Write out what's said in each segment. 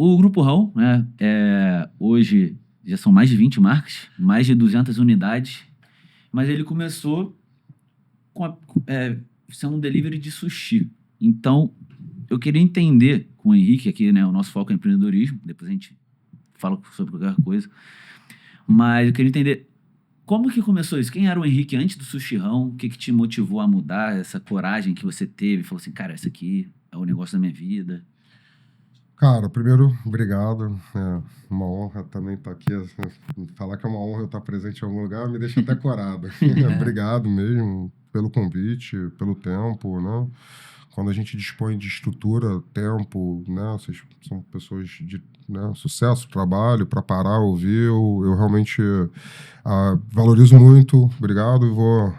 O Grupo Raul, né, hoje já são mais de 20 marcas, mais de 200 unidades, mas ele começou sendo um delivery de sushi. Então, eu queria entender com o Henrique aqui, né, o nosso foco é empreendedorismo, depois a gente fala sobre qualquer coisa, mas eu queria entender como que começou isso? Quem era o Henrique antes do Sushirão? O que te motivou a mudar, essa coragem que você teve? Falou assim, cara, esse aqui é o negócio da minha vida. Cara, primeiro, obrigado. É uma honra também estar aqui. Falar que é uma honra eu estar presente em algum lugar me deixa até corado. Obrigado mesmo pelo convite, pelo tempo, né? Quando a gente dispõe de estrutura, tempo, né? Vocês são pessoas de sucesso, trabalho, para parar, ouvir, eu realmente valorizo muito. Obrigado e vou...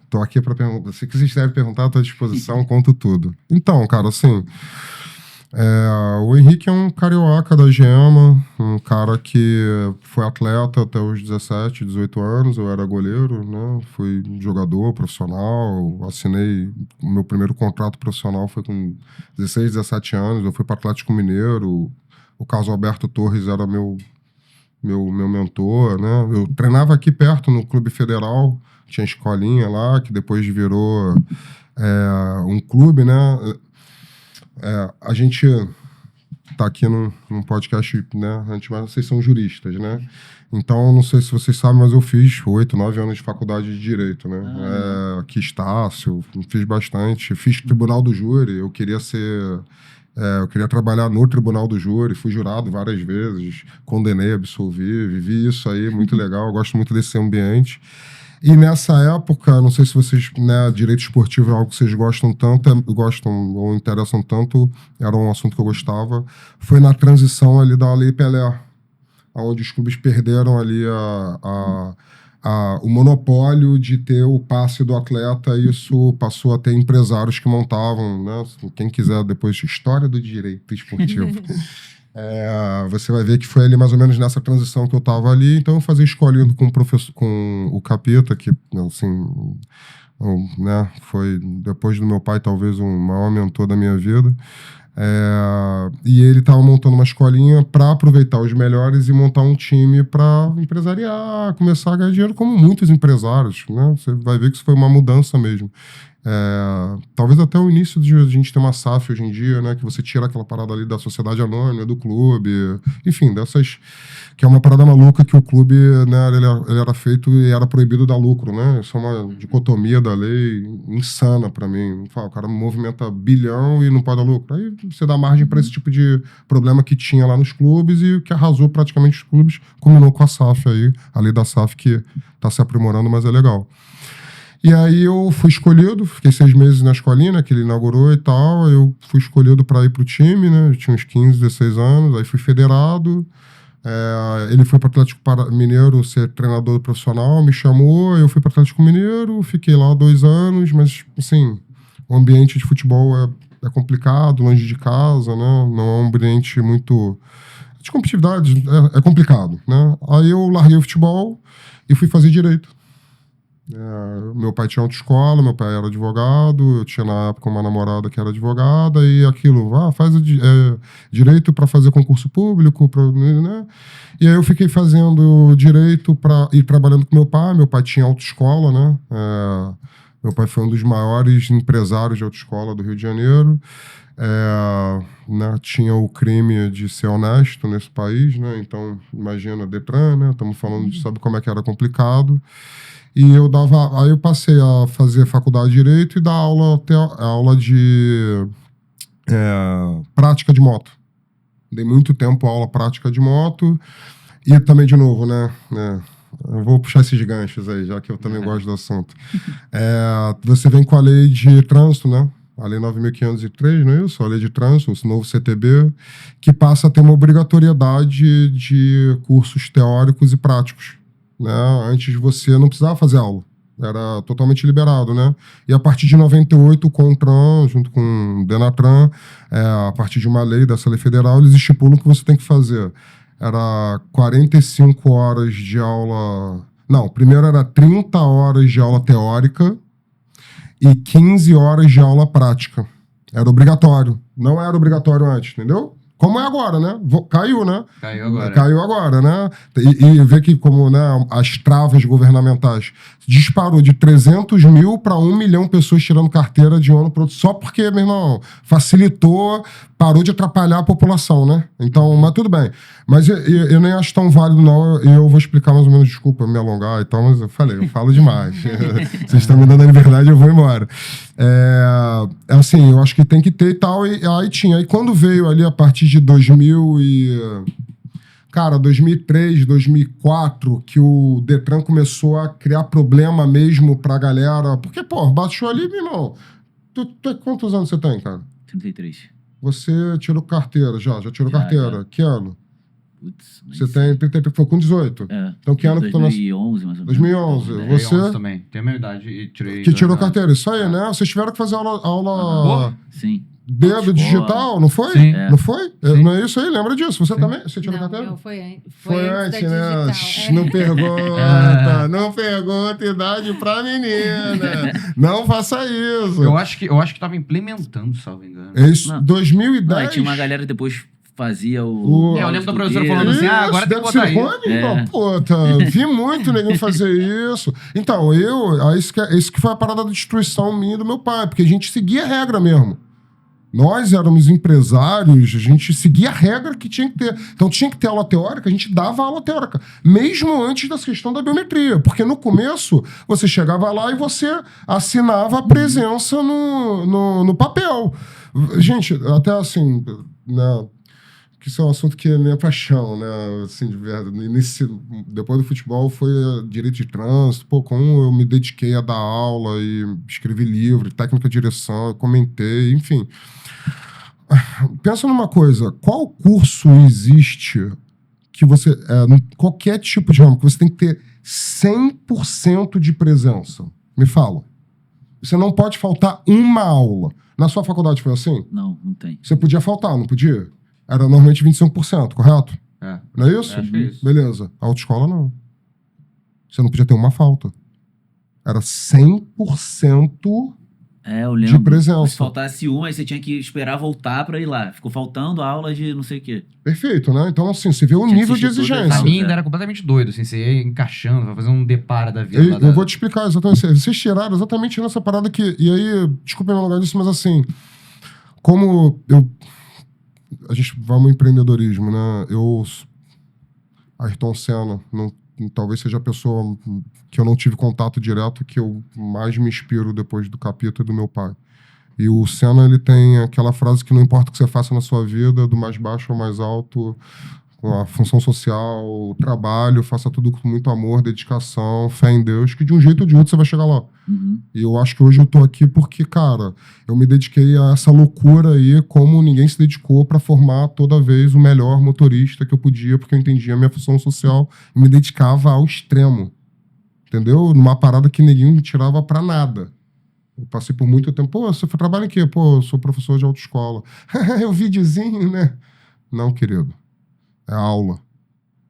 Tô aqui para perguntar. Se vocês quiserem perguntar, estou à disposição, conto tudo. Então, cara, assim... o Henrique é um carioca da Gema, um cara que foi atleta até os 17, 18 anos, eu era goleiro, né? Fui jogador profissional, assinei o meu primeiro contrato profissional foi com 16, 17 anos, eu fui para Atlético Mineiro, o Carlos Alberto Torres era meu mentor, né? Eu treinava aqui perto no Clube Federal, tinha escolinha lá, que depois virou um clube, né? A gente tá aqui num podcast, né? Mas vocês são juristas, né? Então, não sei se vocês sabem, mas eu fiz 8, 9 anos de faculdade de Direito, né? Aqui Estácio, fiz bastante. Fiz Tribunal do Júri, eu queria trabalhar no Tribunal do Júri, fui jurado várias vezes, condenei, absolvi, vivi isso aí, muito legal, eu gosto muito desse ambiente. E nessa época, não sei se vocês, né, direito esportivo é algo que vocês gostam ou interessam tanto, era um assunto que eu gostava, foi na transição ali da Lei Pelé, onde os clubes perderam ali o monopólio de ter o passe do atleta, e isso passou a ter empresários que montavam, né, quem quiser depois, história do direito esportivo. Você vai ver que foi ali mais ou menos nessa transição que eu estava ali, então eu fazia escolinha com o Capeta, que assim, né, foi depois do meu pai talvez o maior mentor da minha vida, e ele estava montando uma escolinha para aproveitar os melhores e montar um time para empresariar, começar a ganhar dinheiro como muitos empresários, né? Você vai ver que isso foi uma mudança mesmo. Talvez até o início de a gente ter uma SAF hoje em dia, né, que você tira aquela parada ali da sociedade anônima, do clube, enfim, dessas, que é uma parada maluca que o clube, né, ele era feito e era proibido dar lucro, né, isso é uma dicotomia da lei insana pra mim. O cara movimenta bilhão e não pode dar lucro, aí você dá margem para esse tipo de problema que tinha lá nos clubes e que arrasou praticamente os clubes, combinou com a SAF aí, a lei da SAF que tá se aprimorando, mas é legal. E aí eu fui escolhido, fiquei 6 meses na escolinha, né, que ele inaugurou e tal, eu fui escolhido para ir pro time, né, eu tinha uns 15, 16 anos, aí fui federado, ele foi para Atlético Mineiro ser treinador profissional, me chamou, eu fui para Atlético Mineiro, fiquei lá 2 anos, mas, assim, o ambiente de futebol é complicado, longe de casa, né, não é um ambiente muito... de competitividade, é complicado, né, aí eu larguei o futebol e fui fazer Direito. Meu pai tinha autoescola, meu pai era advogado, eu tinha na época uma namorada que era advogada, e aquilo, faz direito para fazer concurso público, né? E aí eu fiquei fazendo direito para ir trabalhando com meu pai tinha autoescola, né? Meu pai foi um dos maiores empresários de autoescola do Rio de Janeiro, né? Tinha o crime de ser honesto nesse país, né? Então, imagina, Detran, né? Estamos falando de, sabe como é que era complicado. E aí eu passei a fazer faculdade de Direito e dar aula de prática de moto. Dei muito tempo aula prática de moto. E também, de novo, né? Eu vou puxar esses ganchos aí, já que eu também gosto do assunto. Você vem com a lei de trânsito, né? A lei 9.503, não é isso? A lei de trânsito, o novo CTB, que passa a ter uma obrigatoriedade de cursos teóricos e práticos. Né? Antes você não precisava fazer aula, era totalmente liberado, né? E a partir de 98, o CONTRAN, junto com o DENATRAN, a partir de uma lei dessa lei federal, eles estipulam que você tem que fazer. Era 45 horas de aula... Não, primeiro era 30 horas de aula teórica e 15 horas de aula prática. Era obrigatório. Não era obrigatório antes, entendeu? Como é agora, né? Caiu, né? Caiu agora, né? E vê que como, né, as travas governamentais disparou de 300 mil para 1 milhão de pessoas tirando carteira de um ano para outro, só porque, meu irmão, facilitou, parou de atrapalhar a população, né? Então, mas tudo bem. Mas eu nem acho tão válido, não. Eu vou explicar mais ou menos, desculpa me alongar e tal, mas eu falei, eu falo demais. Vocês estão me dando a liberdade, eu vou embora. Assim, eu acho que tem que ter e tal, e aí tinha. Aí quando veio ali a partir de 2003, 2004, que o Detran começou a criar problema mesmo pra galera. Porque, pô, baixou ali, meu irmão. Quantos anos você tem, cara? 33. Você tirou carteira já tirou carteira. Já. Que ano? Putz, Você tem 33, foi com 18. Então que ano que tu nasceu? 2011, mais ou menos. 2011. Você 2011 também. Tenho a mesma idade e tirei... que tirou carteira. Isso aí, né? Vocês tiveram que fazer aula Sim. dedo Escola. Digital, não foi? Sim. Não foi? Sim. Não é isso aí? Lembra disso? Você também? Você tirou Não, carteira? não, foi antes né? da digital. Não pergunta. Não pergunta idade pra menina. Não faça isso. Eu acho que tava implementando, salvo engano. É isso, Não. 2010. Não, aí tinha uma galera que depois fazia o... Eu lembro da professora dedo. falando assim, agora tem que botar aí. Então, puta, vi muito ninguém fazer isso. Então, isso que foi a parada da destruição minha e do meu pai, porque a gente seguia a regra mesmo. Nós éramos empresários, a gente seguia a regra que tinha que ter. Então tinha que ter aula teórica, a gente dava aula teórica, mesmo antes da questão da biometria. Porque no começo, você chegava lá e você assinava a presença no papel. Gente, até assim, né, que isso é um assunto que é minha paixão, né? Assim, de verdade. Depois do futebol foi direito de trânsito. Pô, como eu me dediquei a dar aula e escrevi livro, técnica de direção, eu comentei, enfim. Pensa numa coisa, qual curso existe que você, qualquer tipo de ramo, que você tem que ter 100% de presença? Me fala. Você não pode faltar uma aula. Na sua faculdade foi assim? Não tem. Você podia faltar, não podia? Era normalmente 25%, correto? Não é isso? Acho que é isso. Beleza. A autoescola não. Você não podia ter uma falta. Era 100% Eu lembro. de presença. Se faltasse uma, aí você tinha que esperar voltar pra ir lá. Ficou faltando aula de não sei o quê. Perfeito, né? Então, assim, você vê o Tinha que nível de assistir todas as Pra exigência. aulas. mim ainda era completamente doido, assim, você ia encaixando, vai fazer um depara da vida. Eu vou te explicar exatamente. Vocês tiraram exatamente nessa parada que... E aí, desculpa me alongar disso, mas assim... Como a gente vai no empreendedorismo, né? Ayrton Senna, talvez seja a pessoa que eu não tive contato direto, que eu mais me inspiro depois do capítulo do meu pai. E o Senna, ele tem aquela frase que não importa o que você faça na sua vida, do mais baixo ao mais alto, com a função social, o trabalho, faça tudo com muito amor, dedicação, fé em Deus, que de um jeito ou de outro você vai chegar lá. Uhum. E eu acho que hoje eu tô aqui porque, cara, eu me dediquei a essa loucura aí, como ninguém se dedicou para formar toda vez o melhor motorista que eu podia, porque eu entendia a minha função social e me dedicava ao extremo. Entendeu? Numa parada que ninguém me tirava pra nada. Eu passei por muito tempo. Pô, você trabalha em quê? Pô, eu sou professor de autoescola. É o videozinho, né? Não, querido. É aula.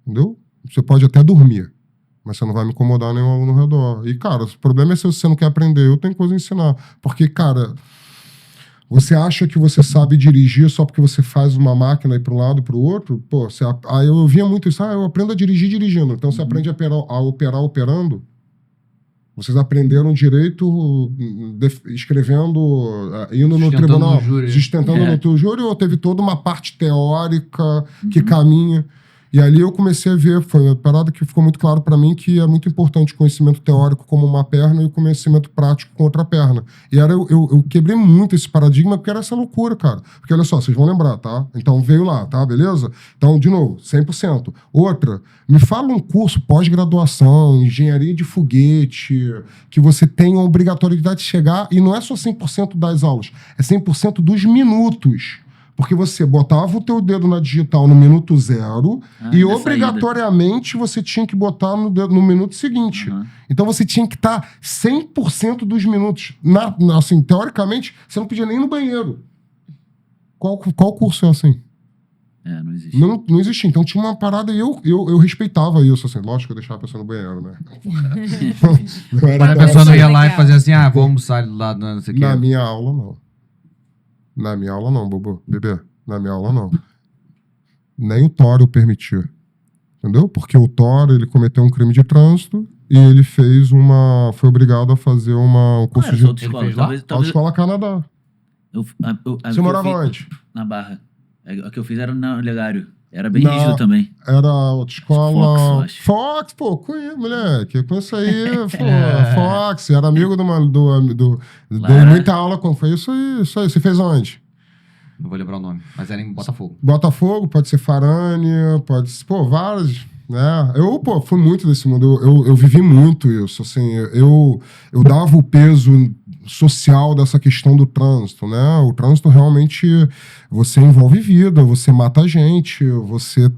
Entendeu? Você pode até dormir, mas você não vai me incomodar nenhum aluno ao redor. E, cara, o problema é se você não quer aprender, eu tenho coisa a ensinar. Porque, cara, você acha que você sabe dirigir só porque você faz uma máquina e para um lado e para o outro? Pô, aí eu via muito isso. Eu aprendo a dirigir dirigindo. Então, você aprende a operar operando. Vocês aprenderam direito escrevendo, indo no tribunal, sustentando no júri, ou teve toda uma parte teórica que caminha? E ali eu comecei a ver, foi uma parada que ficou muito claro para mim, que é muito importante o conhecimento teórico como uma perna e o conhecimento prático com outra perna. E eu quebrei muito esse paradigma, porque era essa loucura, cara. Porque olha só, vocês vão lembrar, tá? Então veio lá, tá? Beleza? Então, de novo, 100%. Outra, me fala um curso pós-graduação, engenharia de foguete, que você tem a obrigatoriedade de chegar, e não é só 100% das aulas, é 100% dos minutos. Porque você botava o teu dedo na digital no minuto 0 e obrigatoriamente você tinha que botar no minuto seguinte. Então você tinha que estar 100% dos minutos. Assim, teoricamente, você não podia nem ir no banheiro. Qual curso é assim? Não existe. Não existia. Então tinha uma parada e eu respeitava isso. Assim, lógico que eu deixava a pessoa no banheiro, né? Mas a pessoa não ia lá e fazia assim, vou almoçar do lado, não sei o quê. Na minha aula, não. Na minha aula não, bebê. Na minha aula não. nem o Thor o permitir. Entendeu? Porque o Thor, ele cometeu um crime de trânsito e ele foi obrigado a fazer um curso de autoescola. Ele fez lá? Autoescola Canadá. Você morava onde? Na Barra. A que eu fiz era no Legário. Era bem Na- rígido também. Era autoescola... Fox, eu acho. Fox, pô, conheço, moleque. Com isso aí, Fox. Era amigo deu era? muita aula com... Foi isso aí. Você fez onde? Não vou lembrar o nome, mas era em Botafogo. Botafogo, pode ser Farane, pode ser... Pô, vários... né? Eu, pô, fui muito desse mundo. Eu vivi muito isso. Assim, eu dava o peso social dessa questão do trânsito, né? O trânsito realmente você envolve vida, você mata gente, você,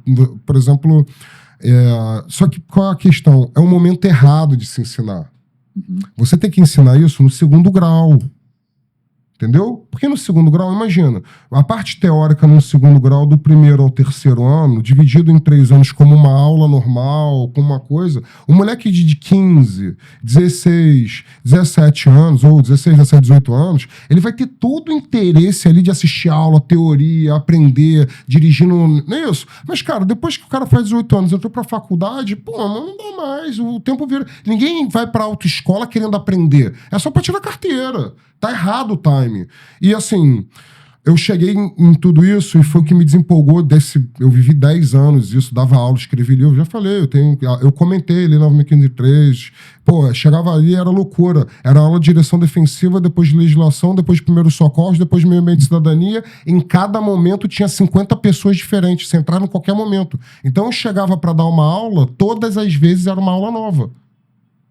por exemplo, só que qual é a questão? É um momento errado de se ensinar. Uhum. Você tem que ensinar isso no segundo grau. Entendeu? Porque no segundo grau, imagina, a parte teórica no segundo grau, do primeiro ao terceiro ano, dividido em 3 anos como uma aula normal, como uma coisa, o moleque de 15, 16, 17 anos, ou 16, 17, 18 anos, ele vai ter todo o interesse ali de assistir aula, teoria, aprender, dirigindo, não é isso? Mas, cara, depois que o cara faz 18 anos, entrou pra faculdade, pô, não dá mais, o tempo vira... Ninguém vai pra autoescola querendo aprender, é só pra tirar carteira. Tá errado o time. E assim, eu cheguei em tudo isso e foi o que me desempolgou eu vivi 10 anos isso, dava aula, escrevi livro, já falei, eu comentei ali na 2003, pô, chegava ali, era loucura. Era aula de direção defensiva, depois de legislação, depois de primeiros socorros, depois de meio ambiente e cidadania. Em cada momento tinha 50 pessoas diferentes, você entrava em qualquer momento. Então eu chegava para dar uma aula, todas as vezes era uma aula nova.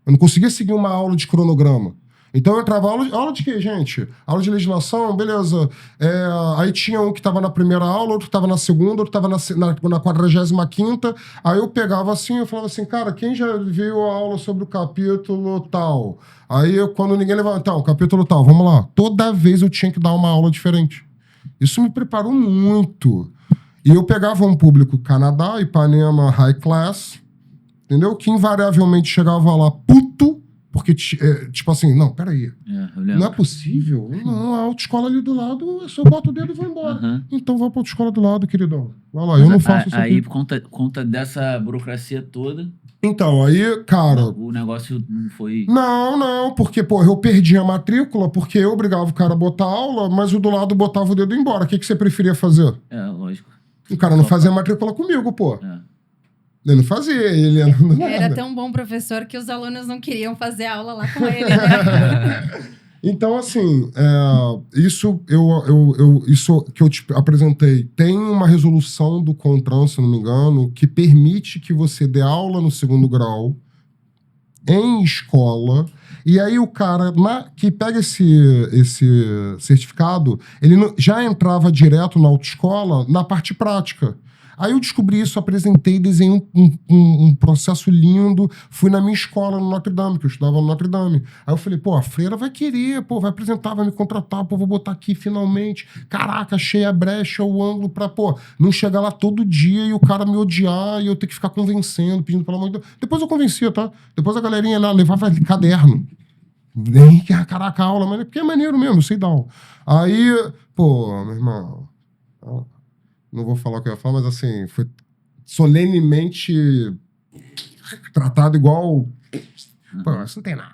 Eu não conseguia seguir uma aula de cronograma. Então eu entrava, aula de quê, gente? Aula de legislação, beleza. Aí tinha um que estava na primeira aula, outro que estava na segunda, outro que estava na 45ª. Aí eu pegava assim, eu falava assim, cara, quem já viu a aula sobre o capítulo tal? Aí quando ninguém levava, então, capítulo tal, vamos lá. Toda vez eu tinha que dar uma aula diferente. Isso me preparou muito. E eu pegava um público Canadá, Ipanema, high class, entendeu? Que invariavelmente chegava lá puto, porque, tipo assim, não, peraí. Eu lembro. Não é possível? Não, a autoescola ali do lado, eu só boto o dedo e vou embora. Uhum. Então vai pra autoescola do lado, queridão. Vai lá, eu não faço isso Aí, aqui. por conta dessa burocracia toda, Então, aí, cara... o negócio não foi... Não, porque, pô, eu perdi a matrícula porque eu obrigava o cara a botar aula, mas o do lado botava o dedo e ia embora. O que você preferia fazer? Lógico. O cara não fazia matrícula comigo, pô. É. Ele não fazia, ele Era tão bom professor que os alunos não queriam fazer aula lá com ele, né? Então, assim, isso que eu te apresentei tem uma resolução do CONTRAN, se não me engano, que permite que você dê aula no segundo grau em escola, e aí o cara que pega esse certificado, ele já entrava direto na autoescola na parte prática. Aí eu descobri isso, apresentei, desenhei um processo lindo, fui na minha escola no Notre Dame, que eu estudava no Notre Dame. Aí eu falei, pô, a freira vai querer, pô, vai apresentar, vai me contratar, pô, vou botar aqui finalmente. Caraca, achei a brecha, o ângulo pra, pô, não chegar lá todo dia e o cara me odiar e eu ter que ficar convencendo, pedindo pelo amor de Deus. Depois eu convencia, tá? Depois a galerinha lá levava caderno. Nem caraca, aula, mas porque é maneiro mesmo, eu sei dar aula. Aí, pô, meu irmão... Não vou falar o que eu ia falar, mas assim, foi solenemente tratado igual. Pô, isso não tem nada.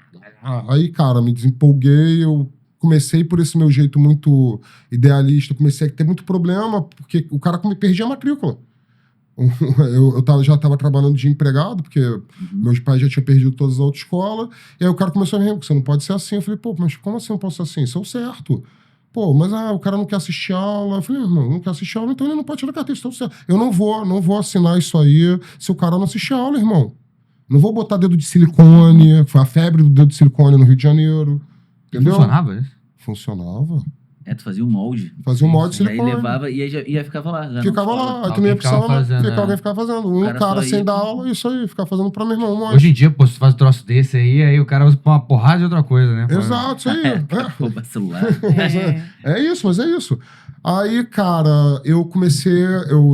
Aí, cara, me desempolguei, eu comecei por esse meu jeito muito idealista, comecei a ter muito problema, porque o cara me perdia a matrícula. Eu já estava trabalhando de empregado, porque meus pais já tinham perdido todas as autoescolas, e aí o cara começou a me você não pode ser assim. Eu falei, pô, mas como assim eu não posso ser assim? Isso é o certo. Pô, mas o cara não quer assistir aula. Eu falei, irmão, não quer assistir aula, então ele não pode tirar carteira. Eu não vou assinar isso aí se o cara não assistir aula, irmão. Não vou botar dedo de silicone. Foi a febre do dedo de silicone no Rio de Janeiro. Entendeu? Funcionava isso? Funcionava. Tu fazia um molde. Fazia um molde de E aí silicone. levava e aí já ficava lá. Já Ficava não lá. Aí tu Alguém não ia ficava precisar, fazendo, alguém ficava fazendo. Um cara cara só sem ia- dar aula, isso aí, ficar fazendo pra meu irmão um monte. Hoje em dia, pô, se tu faz um troço desse aí o cara usa pra uma porrada de outra coisa, né? Exato, isso aí. Rouba celular. É isso, mas é isso. Aí, cara, eu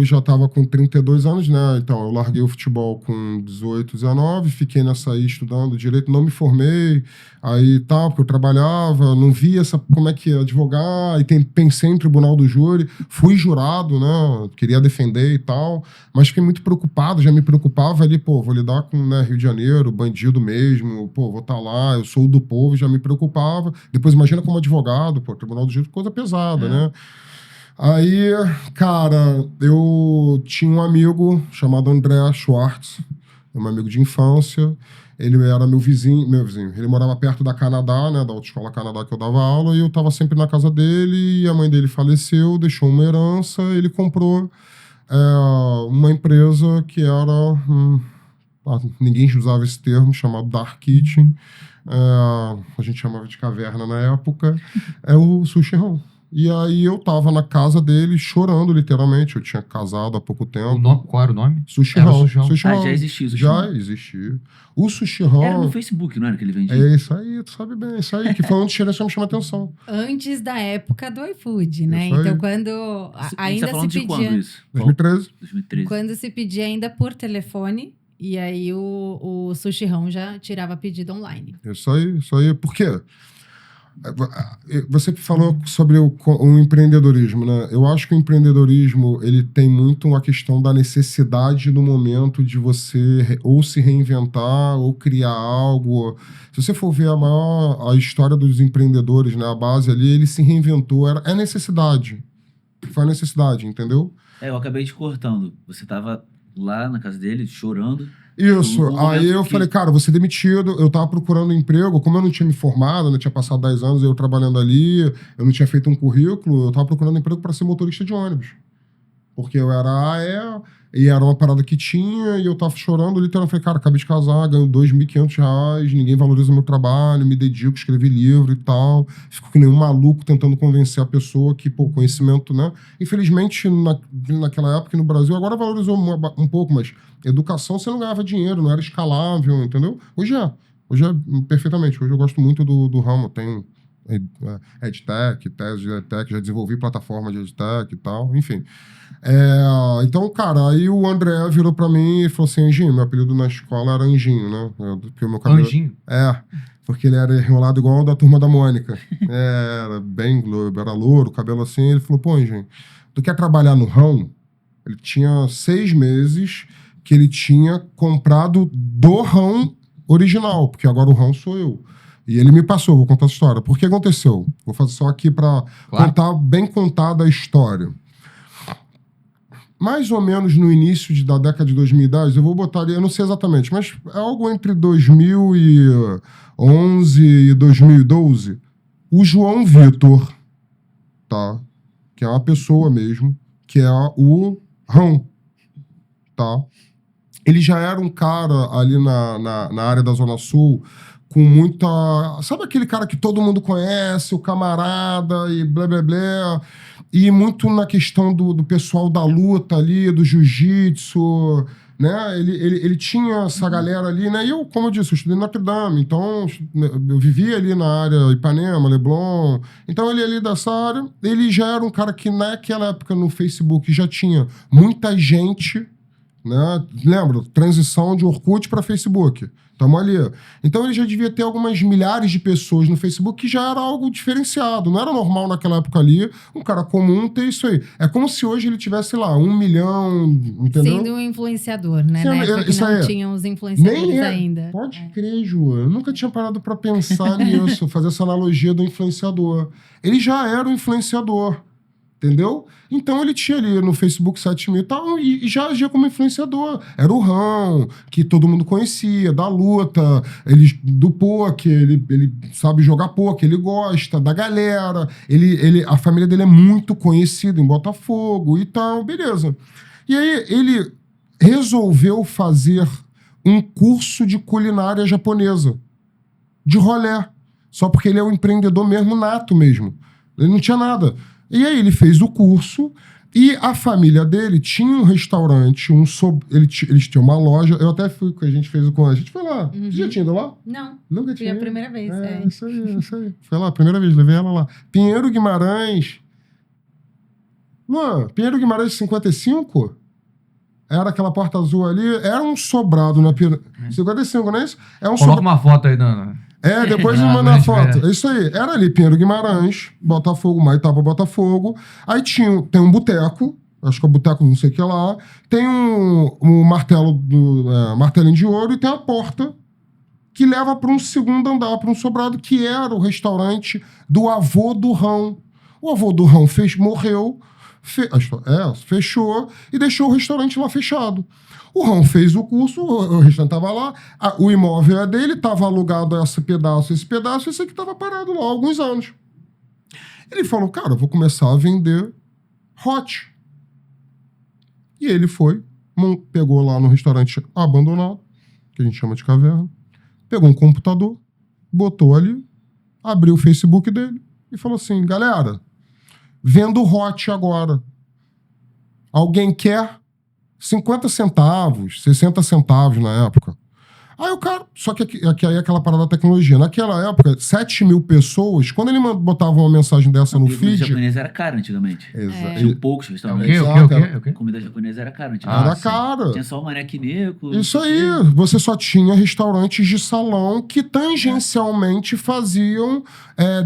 já tava com 32 anos, né? Então, eu larguei o futebol com 18, 19, fiquei nessa aí estudando direito, não me formei, aí tal, porque eu trabalhava, não via como é que ia advogar, aí pensei em tribunal do júri, fui jurado, né? Queria defender e tal, mas fiquei muito preocupado, já me preocupava ali, pô, vou lidar com, né, Rio de Janeiro, bandido mesmo, pô, vou estar lá, eu sou do povo, já me preocupava. Depois, imagina como advogado, pô, tribunal do júri, coisa pesada, né? Aí, cara, eu tinha um amigo chamado André Schwartz, um amigo de infância. Ele era meu vizinho. Ele morava perto da Canadá, né, da autoescola Canadá que eu dava aula, e eu tava sempre na casa dele, e a mãe dele faleceu, deixou uma herança, ele comprou uma empresa que era... ninguém usava esse termo, chamado Dark Kitchen. A gente chamava de caverna na época. É o Sushi Home. E aí eu tava na casa dele chorando, literalmente. Eu tinha casado há pouco tempo. Qual era o nome? Sushi Era o Home. Sushi Home. Sushi Home. Já existia o Sushi Já Home. existia. O Sushi Home... Era no Facebook, não era que ele vendia? É isso aí, tu sabe bem. Isso aí, que falando de xereção me chama atenção. Antes da época do iFood, né? Isso aí. Então, quando Você ainda tá falando se de quando pedia... isso? 2013. 2013. Quando se pedia ainda por telefone, e aí o Sushi Home já tirava pedido online. Isso aí. Por quê? Você falou sobre o empreendedorismo, né? Eu acho que o empreendedorismo, ele tem muito uma questão da necessidade no momento de você ou se reinventar ou criar algo. Se você for ver a história dos empreendedores, né? A base ali, ele se reinventou. É necessidade. Foi a necessidade, entendeu? Eu acabei te cortando. Você tava lá na casa dele, chorando. Isso, Um aí eu momento falei, cara, vou ser demitido, eu tava procurando emprego, como eu não tinha me formado, né, tinha passado 10 anos eu trabalhando ali, eu não tinha feito um currículo, eu tava procurando emprego para ser motorista de ônibus. Porque eu era AE, e era uma parada que tinha, e eu tava chorando, literalmente, falei, cara, acabei de casar, ganho R$2.500, ninguém valoriza meu trabalho, me dedico, escrevi livro e tal, fico que nem um maluco tentando convencer a pessoa que, pô, conhecimento, né? Infelizmente, naquela época no Brasil, agora valorizou um pouco, mas educação você não ganhava dinheiro, não era escalável, entendeu? Hoje é perfeitamente, hoje eu gosto muito do ramo, tenho EdTech, tese de EdTech, já desenvolvi plataforma de EdTech e tal, enfim. Então, cara, aí o André virou pra mim e falou assim, Anjinho, meu apelido na escola era Anjinho, né? Porque o meu cabelo... Anjinho? Porque ele era enrolado igual o da Turma da Mônica. Era bem globo, era louro, cabelo assim. Ele falou, pô, Anjinho, tu quer trabalhar no rão? Ele tinha 6 meses que ele tinha comprado do rão original, porque agora o rão sou eu. E ele me passou, vou contar a história. Por que aconteceu? Vou fazer só aqui pra contar bem contada a história. Mais ou menos no início da década de 2010, eu vou botar ali, eu não sei exatamente, mas é algo entre 2011 e 2012, o João Vitor, tá? Que é uma pessoa mesmo, que é o Rão, tá? Ele já era um cara ali na área da Zona Sul, com muita... Sabe aquele cara que todo mundo conhece, o camarada e blá, blá, blá... E muito na questão do pessoal da luta ali, do jiu-jitsu, né? Ele tinha essa galera ali, né? E eu, como eu disse, eu estudei em Notre Dame, então eu vivia ali na área Ipanema, Leblon. Então ele ali dessa área, ele já era um cara que naquela época no Facebook já tinha muita gente, né? Lembra? Transição de Orkut para Facebook. Tamo ali. Então ele já devia ter algumas milhares de pessoas no Facebook, que já era algo diferenciado. Não era normal naquela época ali um cara comum ter isso aí. É como se hoje ele tivesse, sei lá, 1 milhão, entendeu? Sendo um influenciador, né? Na época que isso não aí. tinham os influenciadores Nem ainda. Pode crer, Ju. Eu nunca tinha parado pra pensar nisso, fazer essa analogia do influenciador. Ele já era um influenciador. Entendeu? Então ele tinha ali no Facebook 7 mil e tal, e já agia como influenciador. Era o Rão, que todo mundo conhecia, da luta, do poker, ele sabe jogar poker, ele gosta da galera, a família dele é muito conhecida em Botafogo e tal, beleza. E aí ele resolveu fazer um curso de culinária japonesa, de rolé, só porque ele é um empreendedor mesmo nato mesmo. Ele não tinha nada. E aí ele fez o curso e a família dele tinha um restaurante, eles tinham uma loja. Eu até fui, a gente fez a gente foi lá. Você já tinha ido lá? Não. Nunca Foi tinha. a primeira vez. Isso aí. Foi lá, a primeira vez, levei ela lá. Pinheiro Guimarães, Luan, Pinheiro Guimarães 55? Era aquela porta azul ali, era um sobrado na Pinheiro... 55, não é isso? É um Coloca uma foto aí, Dana. depois me manda a foto. É isso aí. Era ali, Pinheiro Guimarães, Botafogo, Maitaba, Botafogo. Aí tem um boteco, acho que é o boteco não sei o que lá. Tem um martelo martelinho de ouro e tem a porta que leva para um segundo andar, para um sobrado, que era o restaurante do avô do Rão. O avô do Rão morreu, fechou e deixou o restaurante lá fechado. O Rão fez o curso, o restaurante estava lá, o imóvel é dele, estava alugado esse pedaço, esse aqui estava parado lá há alguns anos. Ele falou, cara, eu vou começar a vender hot. E ele pegou lá no restaurante abandonado, que a gente chama de caverna, pegou um computador, botou ali, abriu o Facebook dele e falou assim, galera, vendo hot agora. Alguém quer 50 centavos, 60 centavos na época. Aí o cara... Só que aí é aquela parada da tecnologia. Naquela época, 7 mil pessoas... Quando ele botava uma mensagem dessa no feed... Comida japonesa era cara antigamente. Exato. Tinha poucos O restaurantes. quê? Comida japonesa era cara Era antigamente. cara. Tinha só o Mané Kineko. Isso aí. Você só tinha restaurantes de salão que tangencialmente faziam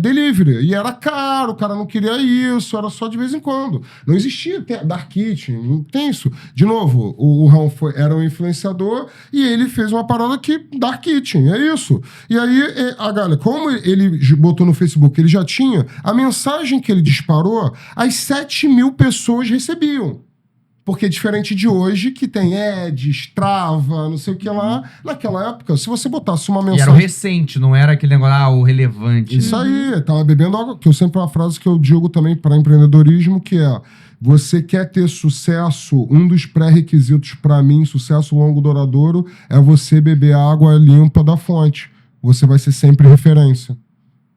delivery. E era caro, o cara não queria isso, era só de vez em quando. Não existia Dark Kitchen, não tem isso. De novo, o Rão era um influenciador e ele fez uma parada que Dark Kitchen, é isso. E aí, a galera, como ele botou no Facebook, ele já tinha, a mensagem que ele disparou, as 7 mil pessoas recebiam. Porque diferente de hoje, que tem Strava, não sei o que lá, naquela época, se você botasse uma mensagem... E era o recente, não era aquele negócio, o relevante. Isso aí, tava bebendo água, que eu sempre uma frase que eu digo também para empreendedorismo, que é, você quer ter sucesso, um dos pré-requisitos para mim, sucesso longo duradouro, é você beber água limpa da fonte. Você vai ser sempre referência.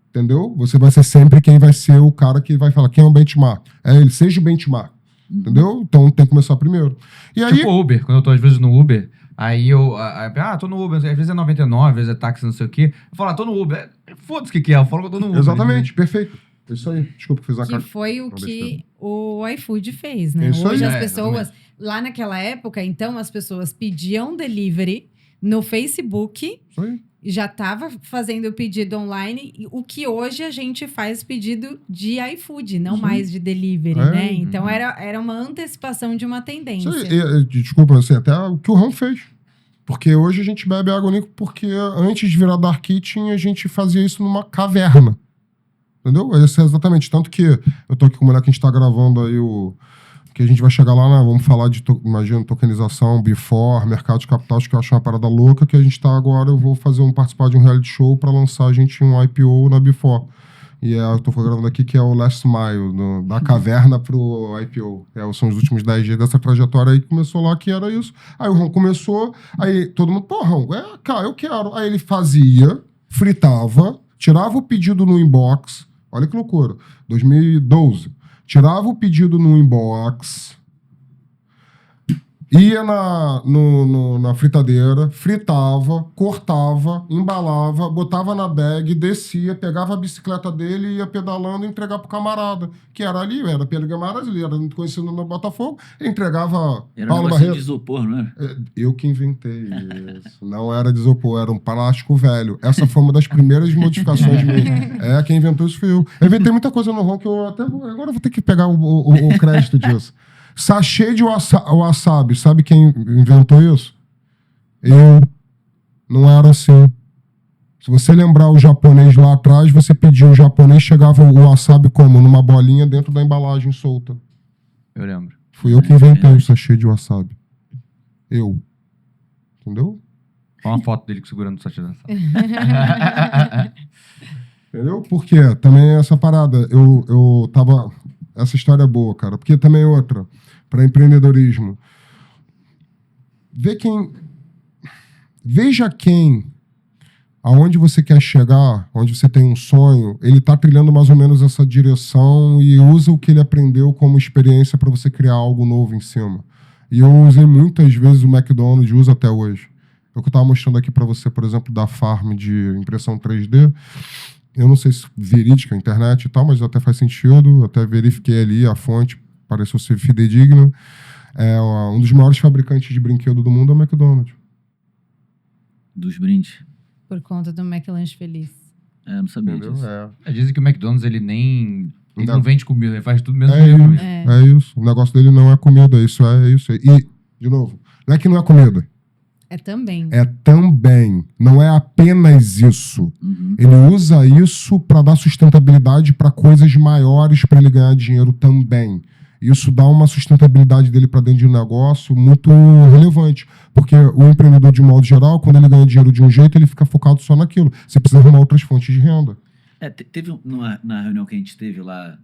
Entendeu? Você vai ser sempre quem vai ser o cara que vai falar, quem é o benchmark? É ele, seja o benchmark. Entendeu? Então tem que começar primeiro. E aí... Tipo Uber, quando eu tô às vezes no Uber, aí tô no Uber, às vezes é 99, às vezes é táxi, não sei o quê. Eu falo, tô no Uber. Foda-se o que é, eu falo que eu tô no Uber. Exatamente, perfeito. Isso aí. Desculpa que fiz a cara. Que foi o que o iFood fez, né? Isso Hoje aí. as pessoas, lá naquela época, então, as pessoas pediam delivery no Facebook, Isso aí. já estava fazendo o pedido online, o que hoje a gente faz pedido de iFood, não mais de delivery, né? Então era uma antecipação de uma tendência. Isso aí. Desculpa, assim, até o que o Rão fez. Porque hoje a gente bebe água limpa porque antes de virar Dark Kitchen, a gente fazia isso numa caverna. Entendeu? Esse é exatamente. Tanto que eu tô aqui com o moleque que a gente tá gravando aí que a gente vai chegar lá, né? Vamos falar de, imagina, tokenização, before, mercado de capitais, que eu acho uma parada louca, que a gente tá agora, eu vou participar de um reality show para lançar a gente um IPO na before. E eu tô gravando aqui que é o Last Mile, da caverna pro IPO. São os últimos 10 dias dessa trajetória aí que começou lá, que era isso. Aí o Rão começou, aí todo mundo, pô, Rão, cara, eu quero. Aí ele fazia, fritava, tirava o pedido no inbox, olha que loucura, 2012. Tirava o pedido no inbox, ia na fritadeira, fritava, cortava, embalava, botava na bag, descia, pegava a bicicleta dele e ia pedalando e entregar pro camarada, que era ali, era Pedro Guimarães, ele era muito conhecido no Botafogo, ele entregava era Paulo um Barreto. de isopor, não era? Eu que inventei isso. Não era de isopor, era um plástico velho. Essa foi uma das primeiras modificações minhas. Quem inventou isso foi eu. Eu inventei muita coisa no Rão que eu até agora vou ter que pegar o crédito disso. Sachê de wasabi, sabe quem inventou isso? Eu. Não era assim. Se você lembrar o japonês lá atrás, você pedia o japonês, chegava o wasabi como? Numa bolinha dentro da embalagem solta. Eu lembro. Fui eu que inventei o sachê de wasabi. Eu. Entendeu? Olha uma foto dele segurando o sachê da sala. Entendeu? Por quê? Também essa parada. Eu tava... Essa história é boa, cara. Porque também outra. Para empreendedorismo. Veja quem, aonde você quer chegar, onde você tem um sonho, ele tá trilhando mais ou menos essa direção e usa o que ele aprendeu como experiência para você criar algo novo em cima. E eu usei muitas vezes o McDonald's, uso até hoje. Eu que eu tava mostrando aqui para você, por exemplo, da Farm de impressão 3D. Eu não sei se verídica a internet e tal, mas até faz sentido. Até verifiquei ali a fonte. pareceu ser fidedigno. Um dos maiores fabricantes de brinquedo do mundo é o McDonald's. Dos brindes. Por conta do McLanche Feliz. Eu não sabia Entendeu? disso. Dizem que o McDonald's, ele Não. não vende comida, ele faz tudo mesmo É mesmo. isso. É isso. O negócio dele não é comida, isso é isso. E, de novo, não é que não é comida. É também. É também. Não é apenas isso. Uhum. Ele usa isso para dar sustentabilidade para coisas maiores para ele ganhar dinheiro também. Isso dá uma sustentabilidade dele para dentro de um negócio muito relevante. Porque o empreendedor, de modo geral, quando ele ganha dinheiro de um jeito, ele fica focado só naquilo. Você precisa arrumar outras fontes de renda. Teve na reunião que a gente teve lá,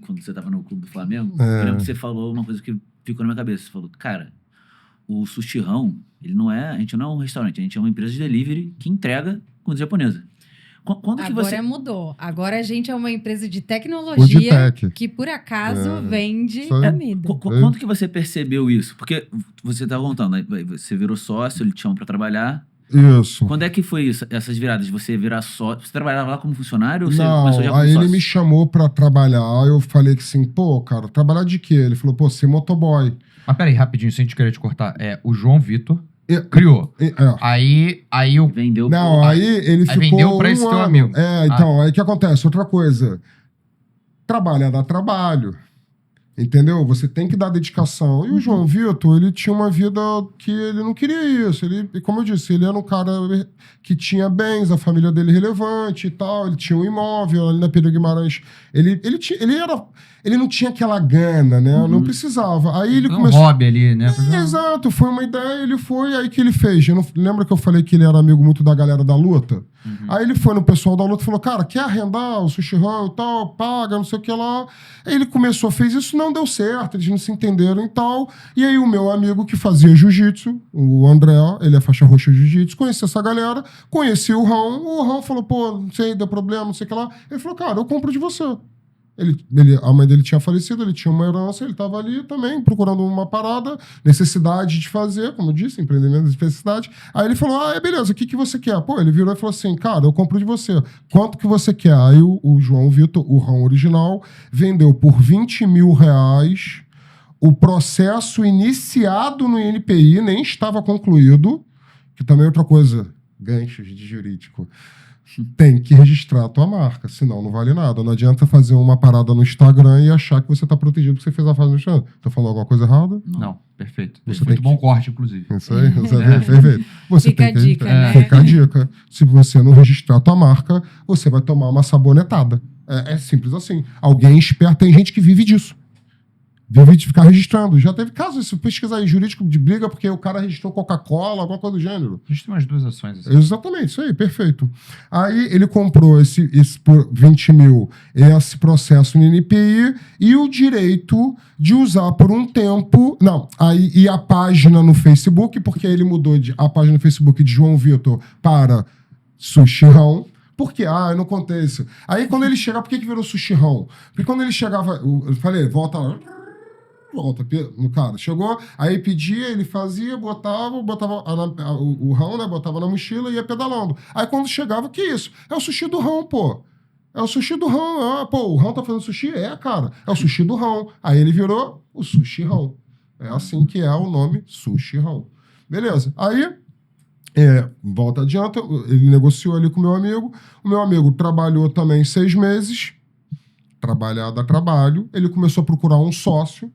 quando você estava no Clube do Flamengo, É. eu lembro que você falou uma coisa que ficou na minha cabeça. Você falou, cara, o Sushirão, a gente não é um restaurante, a gente é uma empresa de delivery que entrega comida japonesa. Quando que Agora você... mudou. Agora a gente é uma empresa de O de tecnologia tech. que, por acaso, vende Isso aí. comida. Quando que você percebeu isso? Porque você estava contando, né? Você virou sócio, ele te chamou para trabalhar. Isso. Quando é que foi isso, essas viradas? De você virar sócio? Você trabalhava lá como funcionário ou você começou já Não, como aí sócio? ele me chamou pra trabalhar, eu falei que assim, pô, cara, trabalhar de quê? Ele falou, pô, ser motoboy. Mas peraí, rapidinho, sem te querer te cortar. O João Vitor E- criou. É. Aí o... Vendeu. Não, aí ele ficou vendeu pra esse teu ano. amigo. Então, aí o que acontece? Outra coisa. Trabalhar dá trabalho. Entendeu? Você tem que dar dedicação. E o João Vitor, ele tinha uma vida que ele não queria isso. Ele, como eu disse, ele era um cara que tinha bens, a família dele relevante e tal. Ele tinha um imóvel ali na Pedro Guimarães. Ele não tinha aquela gana, né? Não precisava. Aí ele um começou... hobby ali, né? Exato, foi uma ideia, ele foi, aí que ele fez. Lembra que eu falei que ele era amigo muito da galera da luta? Aí ele foi no pessoal da luta e falou, cara, quer arrendar o Sushirão e tal, paga, não sei o que lá. Aí ele começou, fez isso, não deu certo, eles não se entenderam e tal. E aí o meu amigo que fazia jiu-jitsu, o André, ele é faixa roxa de jiu-jitsu, conhecia essa galera, conhecia o Rão falou, pô, não sei, deu problema, não sei o que lá. Ele falou, cara, eu compro de você. A mãe dele tinha falecido, ele tinha uma herança, ele estava ali também procurando uma parada, necessidade de fazer, como eu disse, empreendimento de necessidade. Aí ele falou, beleza, o que você quer? Pô, ele virou e falou assim, cara, eu compro de você. Quanto que você quer? Aí o João Vitor, o Rão original, vendeu por R$20 mil. O processo iniciado no INPI nem estava concluído, que também é outra coisa, ganchos de jurídico. Tem que registrar a tua marca, senão não vale nada. Não adianta fazer uma parada no Instagram e achar que você está protegido porque você fez a fase no Instagram. Tô falando alguma coisa errada? Não, perfeito. Você Muito tem bom corte, inclusive. Isso aí, perfeito. Você Fica tem a que dica, registrar. né? Fica a dica. Se você não registrar a tua marca, você vai tomar uma sabonetada. É simples assim. Alguém esperto, tem gente que vive disso. Vive de ficar registrando. Já teve casos, se pesquisar aí, jurídico de briga, porque o cara registrou Coca-Cola, alguma coisa do gênero. A gente tem umas 2 ações assim. Exatamente, isso aí, perfeito. Aí ele comprou esse por 20 mil, esse processo no NPI e o direito de usar por um tempo. Não, e a página no Facebook, porque ele mudou a página no Facebook de João Vitor para Sushirão. Por quê? Eu não contei isso. Aí quando ele chegava, por que virou Sushirão? Porque quando ele chegava, eu falei, volta lá. Volta no cara. Chegou, aí pedia, ele fazia, botava o rão, né? Botava na mochila e ia pedalando. Aí quando chegava, que isso? É o sushi do rão, pô. É o sushi do rão. Pô, o rão tá fazendo sushi? Cara. É o sushi do rão. Aí ele virou o sushi rão. É assim que é o nome sushi rão. Beleza. Aí, volta adianta, ele negociou ali com o meu amigo. O meu amigo trabalhou também 6 meses. Trabalhar dá trabalho. Ele começou a procurar um sócio.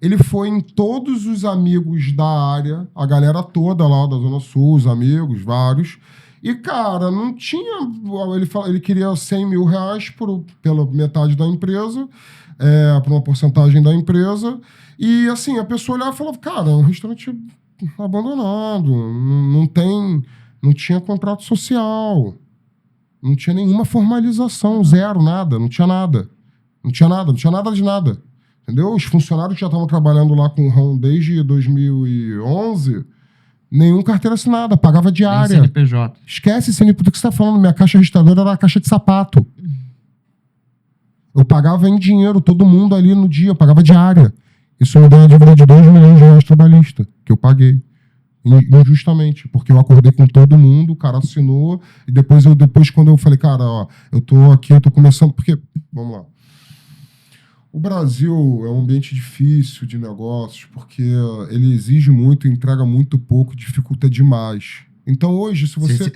Ele foi em todos os amigos da área, a galera toda lá da Zona Sul, os amigos, vários. E, cara, não tinha... Ele queria R$100 mil pela metade da empresa, por uma porcentagem da empresa. E, assim, a pessoa olhava e falava, cara, é um restaurante abandonado, não tinha contrato social, não tinha nenhuma formalização, zero, nada, não tinha nada. Não tinha nada de nada. Entendeu? Os funcionários que já estavam trabalhando lá com o rão desde 2011, nenhum carteira assinada, pagava diária. CNPJ. Esquece CNPJ do que você está falando. Minha caixa registradora era a caixa de sapato. Eu pagava em dinheiro, todo mundo ali no dia, eu pagava diária. Isso me deu uma dívida de R$2 milhões trabalhista, que eu paguei. Injustamente, porque eu acordei com todo mundo, o cara assinou, e depois quando eu falei, cara, ó, eu tô aqui, eu tô começando, porque, vamos lá. O Brasil é um ambiente difícil de negócios, porque ele exige muito, entrega muito pouco, dificulta demais. Então hoje, se você...